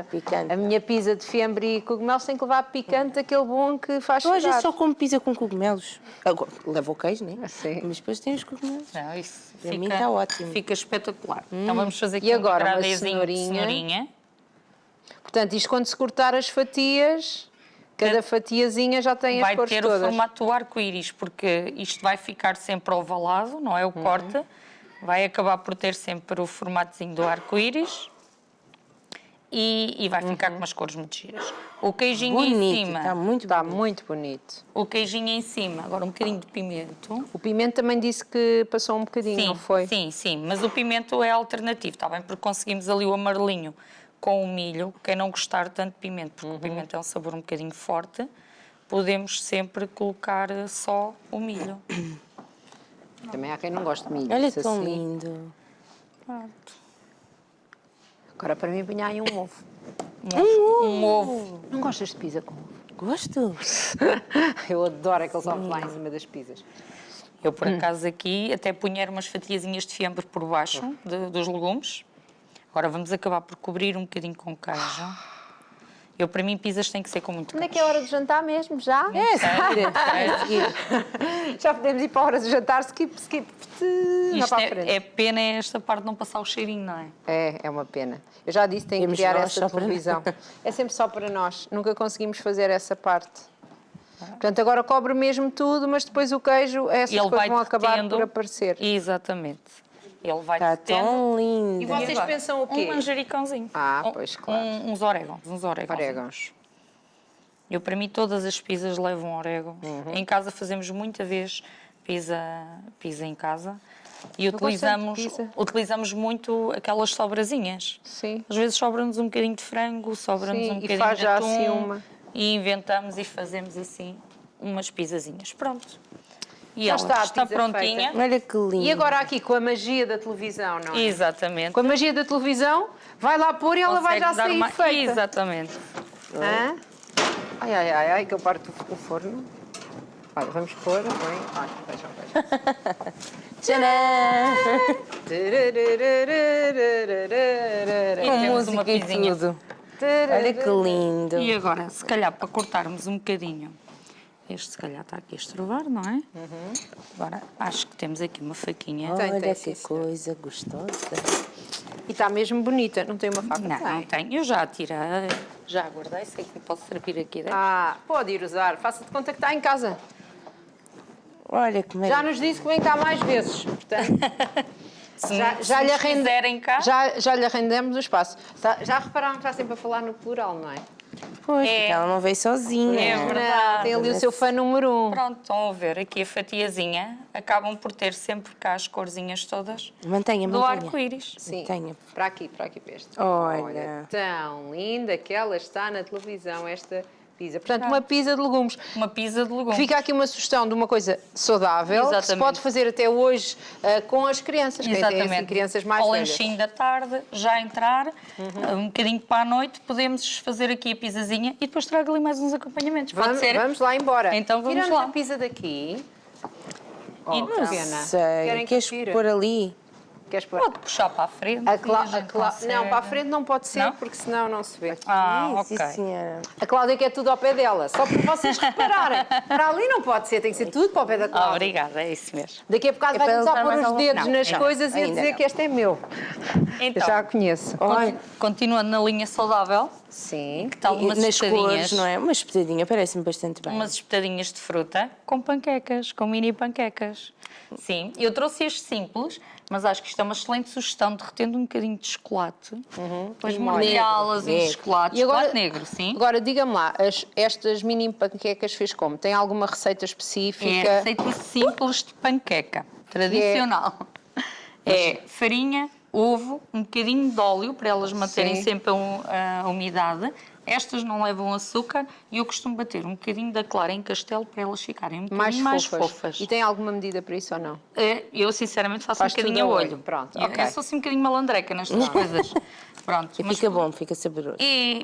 S1: Picante.
S2: a minha pizza de fiambre e cogumelos tem que levar picante, aquele bom que faz
S1: Eu às vezes
S2: chorar.
S1: só como pizza com cogumelos. Agora, leva o queijo, né?
S2: Sim.
S1: Mas depois tem os cogumelos.
S8: Não, isso
S1: Para
S8: fica,
S1: mim está ótimo.
S8: Fica espetacular. Então vamos fazer aqui
S2: E agora, uma
S8: degradezinho de
S2: cenourinha.
S8: cenourinha.
S2: Portanto, isto quando se cortar as fatias, cada fatiazinha já tem as
S8: Vai
S2: cores
S8: ter o
S2: todas.
S8: formato do arco-íris, porque isto vai ficar sempre ovalado, não é
S2: Uhum.
S8: o corte. Vai acabar por ter sempre o formatozinho do arco-íris. E vai ficar com umas cores muito giras. O queijinho em
S1: Bonito,
S8: cima.
S1: está muito
S2: Está
S1: bonito.
S2: muito bonito.
S8: O queijinho em cima. Agora um bocadinho de pimento.
S2: O pimento também disse que passou um bocadinho, não foi?
S8: Sim, sim, mas o pimento é alternativo, está bem? Porque conseguimos ali o amarelinho com o milho, quem não gostar tanto de pimento, porque o pimento é um sabor um bocadinho forte, podemos sempre colocar só o milho.
S2: Também há quem não goste de milho.
S1: Olha
S2: isso
S1: tão
S2: assim.
S1: lindo.
S8: Pronto.
S2: Agora para mim apanhar aí um ovo.
S8: Um ovo.
S2: Não gostas de pizza com ovo?
S1: Gosto.
S2: Eu adoro aqueles ovos lá em cima das pizzas.
S8: Eu, por acaso, aqui até punha umas fatiazinhas de fiambre por baixo dos legumes. Agora vamos acabar por cobrir um bocadinho com queijo. Eu, para mim, pizzas têm que ser com muito
S2: Quando é
S8: queijo.
S2: que é a hora de jantar mesmo? Já? Já podemos ir para a hora de jantar, skip. Não
S8: Isto
S2: para a frente.
S8: é pena esta parte de não passar o cheirinho, não é?
S2: É uma pena. Eu já disse, tenho que
S1: Temos
S2: criar
S1: nós
S2: essa
S1: só para
S2: televisão. É sempre só para nós. Nunca conseguimos fazer essa parte. Portanto, agora cobre mesmo tudo, mas depois o queijo, essas
S8: Ele
S2: coisas
S8: vai
S2: vão acabar
S8: derretendo.
S2: por aparecer.
S8: Exatamente. Ele vai
S1: Está
S8: derretendo.
S1: tão lindo.
S2: E vocês
S8: agora?
S2: pensam o quê?
S8: Um manjericãozinho.
S2: Ah, pois, claro.
S8: Uns orégãos.
S2: Orégãos.
S8: Eu, para mim, todas as pizzas levam orégãos. Em casa fazemos muita vez pizza em casa. E
S2: gosto tanto de pizza.
S8: utilizamos muito aquelas sobrazinhas.
S2: Sim.
S8: Às vezes sobra-nos um bocadinho de frango, sobra-nos
S2: Sim,
S8: um
S2: e
S8: bocadinho
S2: faz
S8: de
S2: já
S8: atum.
S2: assim uma.
S8: E inventamos e fazemos assim umas pizzazinhas. Pronto. E
S2: Já
S8: ela
S2: está a
S8: está
S2: pizza
S8: prontinha.
S2: feita.
S1: Olha que lindo.
S2: E agora aqui, com a magia da televisão, não é?
S8: Exatamente.
S2: Com a magia da televisão, vai lá pôr e ela vai já
S8: Consegue dar
S2: sair
S8: uma-
S2: feita.
S8: Exatamente.
S2: Hã? Ai, que eu parto o forno. Olha, vamos pôr, bem. Ai, vejam.
S1: Tcharam!
S8: E
S1: Com
S8: temos uma
S1: música e
S8: pizinha.
S1: tudo. Olha que lindo.
S8: E agora, se calhar, para cortarmos um bocadinho, este se calhar está aqui a estrovar, não é? Agora, acho que temos aqui uma faquinha.
S2: Tem,
S1: Olha
S2: sim,
S1: que
S2: senhora.
S1: coisa gostosa.
S2: E está mesmo bonita, não tem uma faca?
S8: Não tenho. Eu já a tirei, já a guardei, sei que posso servir aqui dentro.
S2: Ah, pode ir usar. Faça de conta que está em casa.
S1: Olha que
S2: Já
S1: maravilha.
S2: nos disse que vem cá mais vezes. Portanto,
S8: Se
S2: já lhe
S8: nos quiserem cá,
S2: já lhe arrendemos o espaço. Já repararam que está sempre a falar no plural, não é?
S1: Pois,
S8: É.
S1: porque ela não veio sozinha.
S8: É verdade.
S2: Não, tem ali o seu fã número 1.
S8: pronto, estão a ver aqui a fatiazinha, acabam por ter sempre cá as corzinhas todas
S1: Mantenha,
S8: do
S1: mantenha.
S8: arco-íris.
S2: Sim,
S1: Tenha.
S2: para aqui para este.
S1: Olha.
S2: Tão linda que ela está na televisão, esta pizza. Portanto, uma pizza de legumes.
S8: Uma pizza de legumes.
S2: Fica aqui uma sugestão de uma coisa saudável, que se
S8: Exatamente.
S2: pode fazer até hoje com as crianças, quem tem assim, crianças mais
S8: Ao
S2: velhas.
S8: lanchinho da tarde, já entrar, um bocadinho para a noite, podemos fazer aqui a pizzazinha e depois trago ali mais uns acompanhamentos. Pode
S2: Vamos,
S8: ser?
S2: vamos lá embora.
S8: Então vamos
S2: Tiramos
S8: lá.
S2: a pizza daqui.
S8: Então,
S2: que pena.
S1: Sei.
S2: Querem que
S1: Queres
S2: tire?
S1: pôr ali?
S2: Queres pôr?
S8: Pode puxar para a frente.
S2: A
S8: e
S2: Clá-
S8: a gente
S2: Não,
S8: consegue.
S2: para a frente não pode ser,
S8: Não?
S2: porque senão não se vê.
S8: Ah,
S1: Sim,
S8: ok.
S1: senhora.
S2: A Cláudia quer tudo ao pé dela, só para vocês repararem. Para ali não pode ser, tem que ser tudo para o pé da Cláudia.
S8: Obrigada, é isso mesmo.
S2: Daqui a bocado
S1: É
S2: vai
S1: para
S2: começar a
S1: levar
S2: pôr
S1: mais
S2: os
S1: algum-
S2: dedos
S1: Não,
S2: nas
S1: não,
S2: coisas e a
S1: ainda
S2: dizer
S1: não.
S2: que este é meu.
S8: Então,
S2: Eu já a conheço.
S8: continuando na linha saudável,
S2: Sim.
S8: que tal umas
S1: Nas
S8: espetadinhas?
S1: cores, não é? Uma espetadinha, parece-me bastante bem.
S8: Umas espetadinhas de fruta com panquecas, com mini panquecas. Sim, eu trouxe este simples, mas acho que isto é uma excelente sugestão, derretendo um bocadinho de chocolate, depois molhá-las em
S1: negro.
S8: chocolate,
S2: E agora-
S8: chocolate negro, sim.
S2: Agora, diga-me lá, estas mini panquecas fez como? Tem alguma receita específica?
S8: É receita simples de panqueca, tradicional. É farinha, ovo, um bocadinho de óleo, para elas manterem
S2: Sim.
S8: sempre a umidade. Estas não levam açúcar e eu costumo bater um bocadinho da clara em castelo para elas ficarem um bocadinho mais fofas.
S2: E tem alguma medida para isso ou não?
S8: Eu, sinceramente, faço
S2: Faz
S8: um bocadinho
S2: tudo
S8: a
S2: a
S8: olho.
S2: olho. Pronto,
S8: Eu-
S2: ok.
S8: Eu sou assim um bocadinho malandreca nestas coisas. Pronto.
S1: E fica bom, fica saboroso.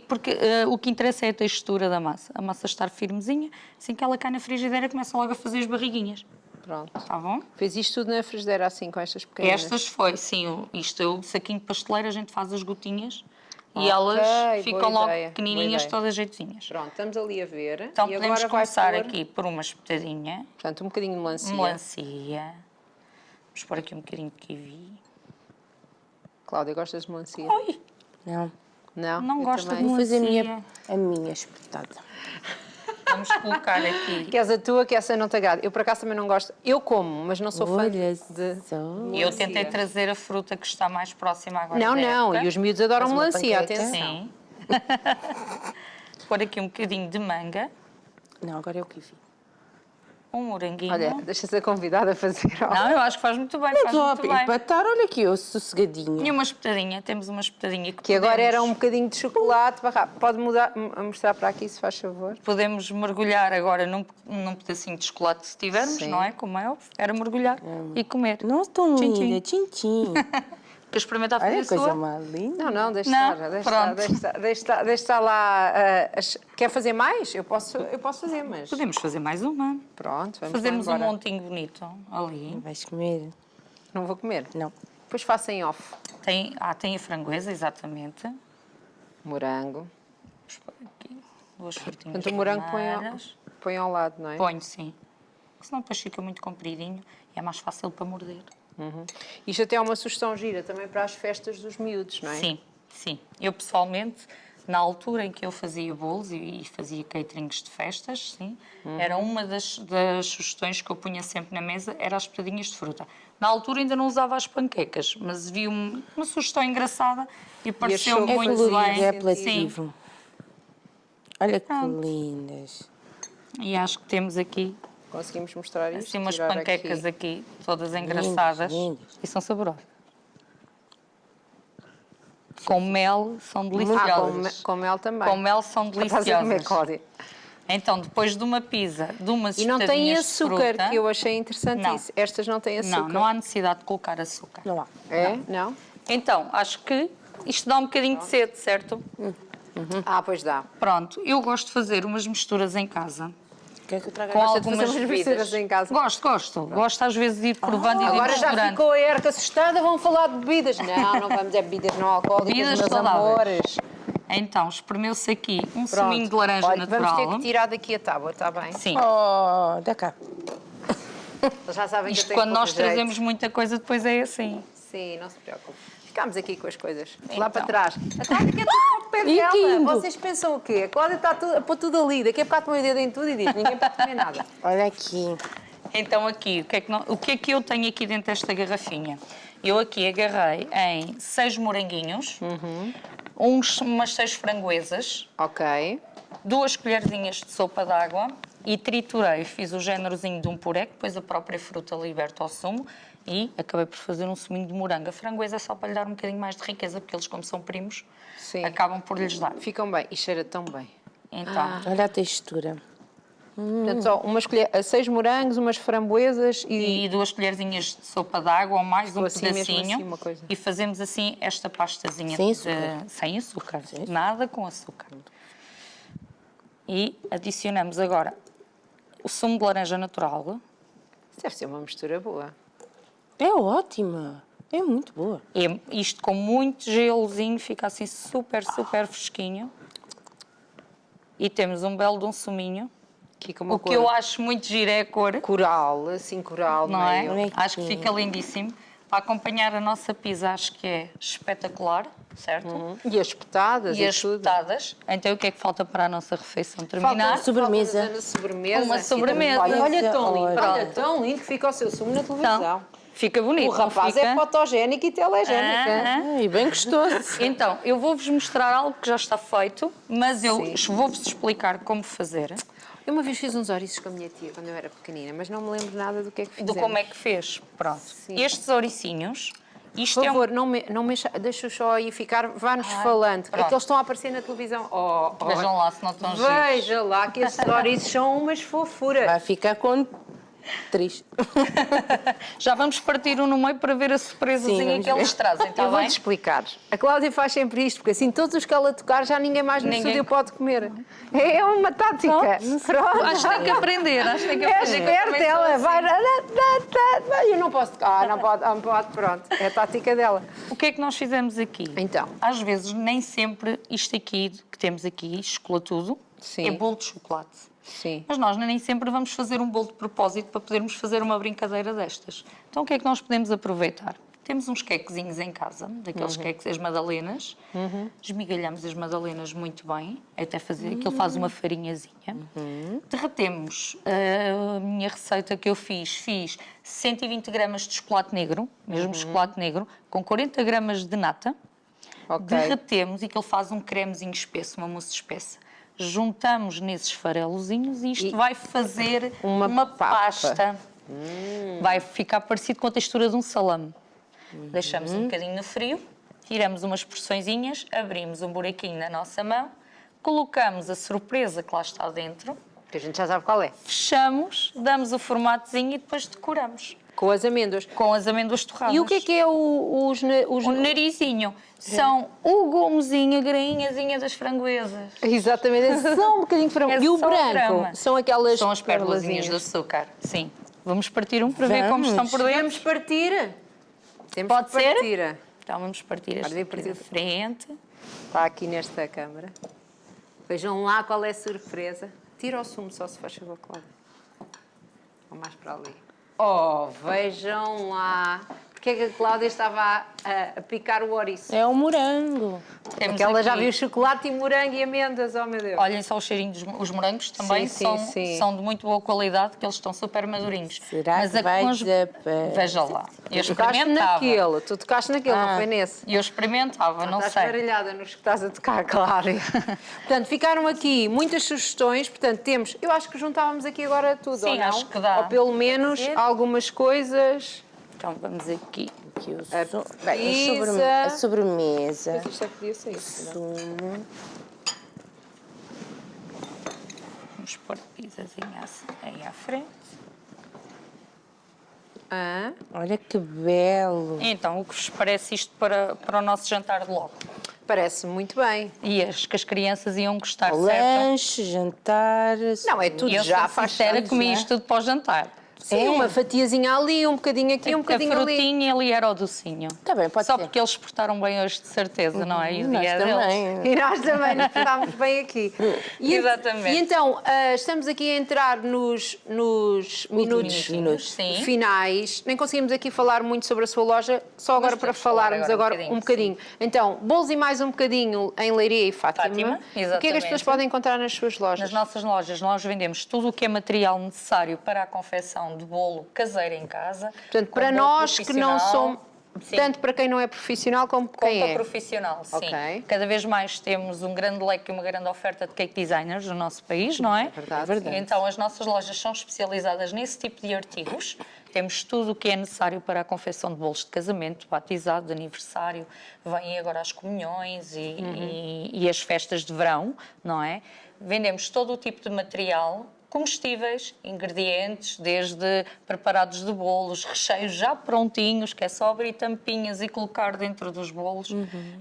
S8: Porque o que interessa é a textura da massa. A massa estar firmezinha, assim que ela cai na frigideira, começa logo a fazer as barriguinhas.
S2: Pronto.
S8: Está bom?
S2: Fez isto tudo na frigideira assim, com estas pequenas?
S8: Estas foi, sim, o saquinho de pasteleira, a gente faz as gotinhas e
S2: Ok,
S8: elas ficam
S2: boa
S8: logo
S2: ideia,
S8: pequenininhas,
S2: boa ideia.
S8: todas jeitozinhas.
S2: Pronto, estamos ali a ver.
S8: Então
S2: e
S8: podemos
S2: agora vai
S8: começar
S2: pôr,
S8: aqui por uma espetadinha,
S2: Portanto, um bocadinho de melancia.
S8: melancia. Vamos pôr aqui um bocadinho de kiwi.
S2: Cláudia, gostas de melancia?
S8: Oi,
S1: Não.
S2: Não?
S8: não
S2: Eu
S8: gosto
S2: também.
S8: de
S1: Vou fazer
S8: melancia.
S1: a minha espetada.
S8: Vamos colocar aqui.
S2: Queres a tua, que essa não te agrada? Eu, por acaso, também não gosto. Eu como, mas não sou fã
S1: Olha
S2: de...
S1: só.
S8: E eu tentei trazer a fruta que está mais próxima agora.
S2: Não,
S8: da
S2: não.
S8: época.
S2: E os miúdos adoram
S1: Faz uma
S2: melancia,
S1: panqueca.
S2: atenção.
S8: Sim. Pôr aqui um bocadinho de manga.
S1: Não, agora é o kiwi.
S8: um moranguinho.
S2: Olha, deixa-se a convidada a fazer.
S8: Não, eu acho que faz muito bem,
S1: Não
S8: faz
S1: estou a
S8: muito bem.
S1: empatar, olha aqui, eu sossegadinha.
S8: E uma espetadinha, temos uma espetadinha
S2: Que agora
S8: podemos-
S2: era um bocadinho de chocolate. Pode mostrar para aqui, se faz favor.
S8: Podemos mergulhar agora num pedacinho de chocolate se tivermos,
S2: Sim.
S8: não é? Como é óbvio. Era mergulhar e comer.
S1: Não tão
S8: Tchim,
S1: linda, tchim-tchim.
S8: Quer experimentar fazer
S1: Olha
S8: a
S1: que coisa
S8: sua?
S1: mais linda.
S2: Não, deixa
S8: Não?
S2: estar,
S8: Pronto.
S2: deixa estar lá. Quer fazer mais? Eu posso fazer, mas.
S8: Podemos fazer mais uma.
S2: Pronto, vamos
S8: Fazemos
S2: lá
S8: um
S2: embora.
S8: montinho bonito ali.
S1: Vais comer?
S2: Não vou comer.
S1: Não.
S2: Depois faço em off.
S8: Tem a framboesa, exatamente.
S2: Morango.
S8: Vamos pôr aqui 2 frutinhas
S2: Portanto, o morango
S8: vermelhas.
S2: põe ao lado, não é?
S8: Ponho, sim. Porque senão depois fica muito compridinho e é mais fácil para morder.
S2: Isto até é uma sugestão gira também para as festas dos miúdos, não é?
S8: Sim, sim. Eu pessoalmente, na altura em que eu fazia bolos e fazia caterings de festas, sim, era uma das sugestões que eu punha sempre na mesa, era as petadinhas de fruta. Na altura ainda não usava as panquecas, mas vi uma sugestão engraçada e pareceu
S2: achou
S8: muito
S1: colorido,
S8: bem.
S1: é
S8: Sim.
S1: apelativo. Olha que
S8: Pronto.
S1: lindas.
S8: E acho que temos aqui
S2: Conseguimos mostrar isto?
S8: assim umas
S2: Tirar
S8: panquecas aqui, todas engraçadas
S1: lindas.
S8: e são saborosas. Com mel são
S2: Ah,
S8: deliciosas.
S2: com mel também.
S8: Com mel são
S2: Estás a comer,
S8: deliciosas.
S2: Cláudia.
S8: Então, depois de uma pizza, de umas
S2: E não tem
S8: espetadinhas de
S2: açúcar,
S8: fruta,
S2: que eu achei interessante
S8: Não.
S2: isso. Estas não têm açúcar.
S8: não há necessidade de colocar açúcar.
S1: Não há.
S2: É? Não?
S8: Então, acho que isto dá um bocadinho de sede, certo?
S2: Ah, pois dá.
S8: Pronto, eu gosto de fazer umas misturas em casa.
S1: Quer que eu traga?
S8: Com
S2: Gosta de
S8: algumas
S2: fazer umas
S8: bebidas.
S2: misturas em casa?
S8: Gosto. Gosto às vezes de ir provando e de ir
S2: Agora já
S8: misturando.
S2: ficou a Erika assustada, vão falar de bebidas. Não vamos é bebidas não alcoólicas,
S8: Bebidas
S2: meus
S8: saudáveis.
S2: amores.
S8: Então, espremeu-se aqui um
S2: Pronto.
S8: suminho de laranja
S2: Olha,
S8: natural.
S2: vamos ter que tirar daqui a tábua, está bem?
S8: Sim.
S1: Oh, dá cá.
S2: Eles já sabem que
S8: Isto
S2: eu tenho
S8: quando nós
S2: pouco jeito.
S8: trazemos muita coisa, depois é assim.
S2: Sim, não se preocupe. Ficámos aqui com as coisas. Lá
S8: Então.
S2: para trás. A Cláudia quer tudo para o pé
S1: E
S2: dela.
S1: quinto?
S2: Vocês pensam o quê? A Cláudia está a pôr tudo ali. Daqui a bocado põe o dedo em tudo e diz: ninguém pode comer nada.
S1: Olha aqui.
S8: Então aqui, o que é que eu tenho aqui dentro desta garrafinha? Eu aqui agarrei em 6 moranguinhos, umas 6 framboesas,
S2: Ok.
S8: 2 colherzinhas de sopa de água e triturei, fiz o génerozinho de um puré, que depois a própria fruta liberta ao sumo e acabei por fazer um suminho de morango. A framboesa é só para lhe dar um bocadinho mais de riqueza, porque eles, como são primos,
S2: Sim.
S8: acabam por lhes dar.
S2: Ficam bem. E cheira tão bem.
S8: Então,
S1: Olha a textura.
S2: Portanto, só 6 morangos, umas framboesas
S8: e 2 colherzinhas de sopa de água ou mais um
S2: assim, mesmo
S8: pedacinho
S2: assim, uma coisa.
S8: e fazemos assim esta pastazinha
S1: Sem açúcar.
S8: sem açúcar, nada com açúcar. E adicionamos agora o sumo de laranja natural
S2: Deve ser uma mistura boa.
S1: É ótima. É muito boa.
S8: e isto com muito gelozinho fica assim super fresquinho e temos um belo de um suminho.
S2: Aqui com uma
S8: O que
S2: cor
S8: eu acho muito giro é a cor,
S2: coral, assim coral,
S8: não é?
S2: meio.
S1: Olha aqui.
S8: Acho que fica lindíssimo. Para acompanhar a nossa pizza acho que é espetacular, certo?
S2: E as petadas
S8: E
S2: e,
S8: as
S2: tudo.
S8: petadas. Então o que é que falta para a nossa refeição terminar?
S1: sobremesa.
S2: Falta sobremesa.
S8: Uma sobremesa.
S2: Olha tão lindo.
S1: Olha.
S2: Olha tão lindo que fica o seu sumo na televisão.
S8: Então, fica bonito.
S2: O rapaz
S8: não fica?
S2: é fotogénico e telegénico. hein?
S1: E bem gostoso.
S8: Então, eu vou-vos mostrar algo que já está feito, mas eu
S2: Sim.
S8: vou-vos explicar como fazer,
S2: Eu uma vez fiz uns ouriços com a minha tia quando eu era pequenina, mas não me lembro nada do que é que
S8: do
S2: fizemos.
S8: como é que fez. Pronto.
S2: Sim.
S8: Estes ouricinhos, isto
S2: Por
S8: é um...
S2: favor, não mexa, deixa só aí ficar, vá-nos falando. É
S8: pronto.
S2: que eles estão a aparecer na televisão. Oh,
S8: Vejam lá se não estão giros.
S2: Veja lá que estes ouriços são umas fofuras.
S1: Vai ficar com triste.
S8: Já vamos partir um no meio para ver a surpresazinha
S1: Sim, vamos
S8: que eles
S1: ver.
S8: trazem, está
S2: Eu
S8: bem?
S2: vou-te explicar. A Cláudia faz sempre isto, porque assim todos os que ela tocar já ninguém mais no
S8: Ninguém-
S2: estúdio pode comer. É uma tática. Pronto.
S8: Acho que tem que aprender, acho que tem que
S2: É
S8: aprender. que eu
S2: esperta,
S8: também sou
S2: ela
S8: assim.
S2: vai. Eu não posso tocar. Não pode, pronto. É a tática dela.
S8: O que é que nós fizemos aqui?
S2: Então.
S8: Às vezes, nem sempre isto aqui que temos aqui, chocolatudo,
S2: Sim.
S8: é bolo de chocolate.
S2: Sim.
S8: Mas nós nem sempre vamos fazer um bolo de propósito para podermos fazer uma brincadeira destas. Então o que é que nós podemos aproveitar? Temos uns quequezinhos em casa, daqueles queques, as madalenas. Esmigalhamos as madalenas muito bem, até fazer, aquilo faz uma farinhazinha. Derretemos a minha receita que eu fiz 120 gramas de chocolate negro, mesmo chocolate negro, com 40 gramas de nata.
S2: Ok.
S8: Derretemos e que ele faz um cremezinho espesso, uma mousse espessa. juntamos nesses farelozinhos e isto vai fazer
S2: uma
S8: uma
S2: papa.
S8: pasta. Vai ficar parecido com a textura de um salame. Deixamos um bocadinho no frio, tiramos umas porçõezinhas, abrimos um buraquinho na nossa mão, colocamos a surpresa que lá está dentro,
S2: Que a gente já sabe qual é.
S8: fechamos, damos o formatozinho e depois decoramos
S2: Com as amêndoas.
S8: com as amêndoas torradas.
S2: E o que é os
S8: O narizinho são o gumezinho, a grainhazinha das framboesas.
S2: Exatamente, é só um bocadinho de frango.
S8: É
S2: E o
S8: só
S2: branco
S8: grama.
S2: são aquelas
S8: São as pérolazinhas de açúcar. Sim. Vamos partir um para ver como estão por dentro.
S2: Vamos partir? Temos
S8: Pode
S2: que
S8: ser?
S2: partir.
S8: Então vamos partir
S2: Pode
S8: este
S2: vir
S8: aqui
S2: partir.
S8: da frente.
S2: Está aqui nesta câmara. Vejam lá qual é a surpresa. Tira o sumo só se faz favor, Cláudia. Ou mais para ali. Oh, vejam lá. Porque é que a Cláudia estava a picar o ouriço?
S1: É um morango.
S8: Temos
S2: Porque ela já
S8: aqui-
S2: viu chocolate e morango e amêndoas, oh meu Deus.
S8: Olhem só o cheirinho os morangos também
S2: Sim, sim, sim.
S8: são de muito boa qualidade, que eles estão super madurinhos.
S1: Será que vai
S8: Veja lá. Eu
S2: Tu tocaste
S8: experimentava.
S2: naquele, tu tocaste naquele, não foi nesse?
S8: Eu experimentava, não
S2: Estás
S8: sei.
S2: baralhada nos que estás a tocar, Cláudia. Portanto, ficaram aqui muitas sugestões. Portanto, temos... Eu acho que juntávamos aqui agora tudo,
S8: Sim,
S2: ou não?
S8: acho que dá.
S2: Ou pelo menos algumas coisas.
S8: Então vamos aqui.
S1: A sobremesa.
S2: Isto é que podia ser isso.
S1: Sumo.
S8: Vamos pôr a pizzazinha assim, aí à frente.
S1: Olha que belo.
S8: Então, o que vos parece isto para o nosso jantar de logo?
S2: Parece muito bem.
S8: E acho que as crianças iam gostar, certo?
S1: Lanche, jantar.
S2: Não, é tudo
S8: Eu
S2: já
S8: sou
S2: faz
S8: sincera,
S2: tudo
S8: comi
S2: já.
S8: isto tudo para o jantar.
S2: Sim, uma fatiazinha ali, um bocadinho aqui, um bocadinho
S8: a
S2: ali.
S8: frutinha ali era o docinho.
S1: Tá bem, pode
S8: Só
S1: ser.
S8: porque eles portaram bem hoje, de certeza, não é? E o
S1: Nós
S8: dia deles.
S1: também.
S2: E nós também nos portámos bem aqui.
S8: Exatamente.
S2: E então, estamos aqui a entrar nos minutos
S8: sim.
S2: finais. Nem conseguimos aqui falar muito sobre a sua loja, só agora para
S8: podemos falar
S2: falarmos
S8: agora
S2: agora um bocadinho. Então, bolos e mais um bocadinho em Leiria e Fátima.
S8: Fátima,
S2: O que é que as
S8: exatamente.
S2: pessoas podem encontrar nas suas lojas?
S8: Nas nossas lojas, nós vendemos tudo o que é material necessário para a confecção de bolo caseiro em casa.
S2: Portanto,
S8: com
S2: para
S8: bolo
S2: nós que não
S8: profissional.
S2: somos,
S8: Sim.
S2: tanto para quem não é profissional como
S8: Como
S2: quem
S8: para
S2: é.
S8: profissional, sim.
S2: Ok.
S8: Cada vez mais temos um grande leque e uma grande oferta de cake designers no nosso país, não é?
S2: verdade.
S8: E então as nossas lojas são especializadas nesse tipo de artigos. Temos tudo o que é necessário para a confecção de bolos de casamento, batizado, de aniversário. Vêm agora as comunhões e as festas de verão, não é? Vendemos todo o tipo de material, comestíveis, ingredientes, desde preparados de bolos, recheios já prontinhos, que é só abrir tampinhas e colocar dentro dos bolos,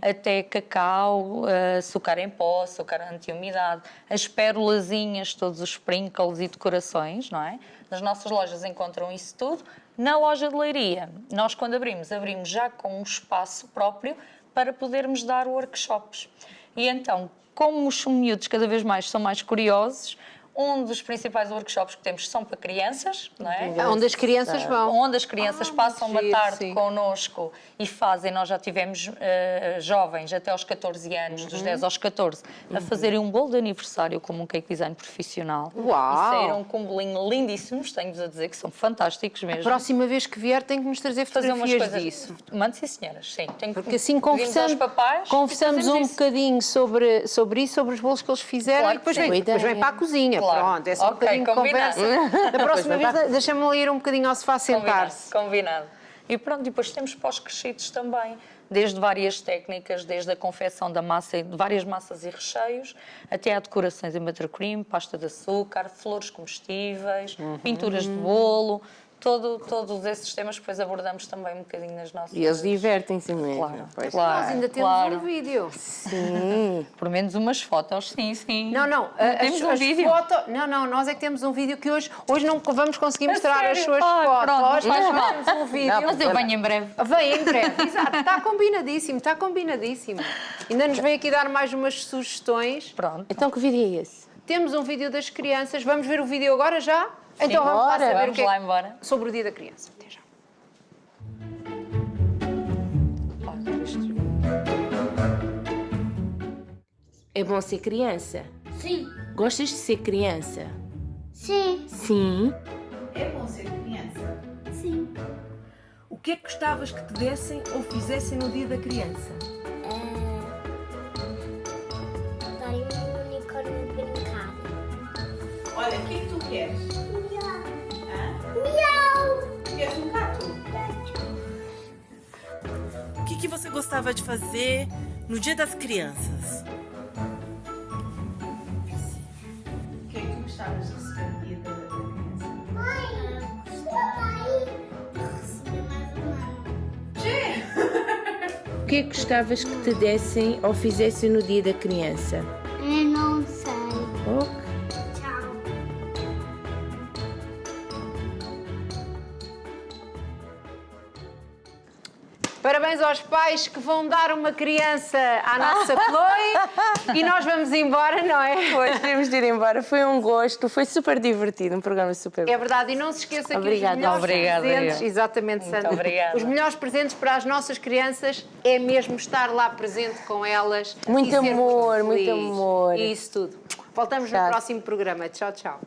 S8: até cacau, açúcar em pó, açúcar anti-umidade, as pérolazinhas, todos os sprinkles e decorações, não é? Nas nossas lojas encontram isso tudo. Na loja de Leiria, nós quando abrimos já com um espaço próprio para podermos dar workshops. E então, como os miúdos cada vez mais são mais curiosos, um dos principais workshops que temos são para crianças, não é?
S2: Onde as crianças vão.
S8: Onde as crianças passam uma
S2: giro,
S8: tarde
S2: sim.
S8: connosco e fazem, nós já tivemos jovens até aos 14 anos, dos 10 aos 14, a fazerem um bolo de aniversário como um cake design profissional.
S2: Uau!
S8: E saíram com bolinho lindíssimos, tenho-vos a dizer que são fantásticos mesmo.
S2: Próxima vez que vier tem que nos trazer
S8: Fazer umas
S2: fotografias
S8: coisas
S2: disso.
S8: Mande sim, senhoras, sim. Tenho
S2: Porque assim
S8: pedimos aos papais
S2: conversamos
S8: e
S2: um
S8: fazemos isso.
S2: bocadinho sobre isso, sobre os bolos que eles fizeram
S8: Claro
S2: e depois
S8: que sim.
S2: depois vem para a cozinha.
S8: Claro.
S2: Pronto, é só um
S8: Ok,
S2: bocadinho de
S8: combinado.
S2: conversa. Da próxima vez deixa-me ir um bocadinho ao sofá sentar-se.
S8: Combinado. E pronto, depois temos pós-crescidos também, desde várias técnicas, desde a confecção da massa, de várias massas e recheios, até a decorações em buttercream, pasta de açúcar, flores comestíveis, pinturas de bolo, todos esses temas que depois abordamos também um bocadinho nas nossas...
S1: E eles divertem-se mesmo.
S8: Claro,
S1: Pois.
S8: claro.
S2: Nós ainda temos
S8: claro.
S2: um vídeo.
S1: Sim.
S8: Por menos umas fotos, sim.
S2: Não,
S8: Temos
S2: as
S8: um vídeo.
S2: fotos... Não, nós é que temos um vídeo que hoje não vamos conseguir mostrar as
S8: sério?
S2: suas
S8: Ai,
S2: fotos.
S8: pronto, não faz
S2: Nós
S8: mal.
S2: temos um vídeo.
S8: Mas eu venho em breve.
S2: Vem em breve, exato. Está combinadíssimo. Ainda nos vem aqui dar mais umas sugestões.
S8: Pronto.
S1: Então que vídeo é esse?
S2: Temos um vídeo das crianças. Vamos ver o vídeo agora já? Então vamos lá
S1: bora.
S2: saber o
S8: Vamos
S2: que é
S8: lá embora.
S2: sobre o Dia da Criança. Até já.
S1: É bom ser criança?
S3: Sim.
S1: Gostas de ser criança?
S3: Sim.
S1: Sim.
S6: É bom ser criança.
S3: Sim.
S4: O que é que gostavas que te dessem ou fizessem no dia da criança?
S3: Darem um unicórnio de
S5: gostava de fazer no Dia das Crianças?
S6: O que é que tu gostavas de receber no dia da criança?
S3: Mãe, gostava de receber mais um ano.
S1: O que é que gostavas que te dessem ou fizessem no dia da criança?
S3: Eu não sei.
S1: Ok.
S3: Tchau.
S2: Parabéns aos pais que vão dar uma criança à nossa Chloe e nós vamos embora, não é?
S1: Hoje temos de ir embora. Foi um gosto, foi super divertido, um programa super bom.
S2: É verdade, e não se esqueça que
S1: Obrigada.
S2: os melhores
S8: Obrigada,
S2: presentes,
S8: eu.
S2: exatamente,
S8: Muito
S2: Sandra,
S8: obrigada.
S2: os melhores presentes para as nossas crianças é mesmo estar lá presente com elas.
S1: Muito
S2: e sermos
S1: amor, muito
S2: felizes.
S1: amor.
S2: E isso tudo. Voltamos
S1: Tchau.
S2: no próximo programa. Tchau, tchau.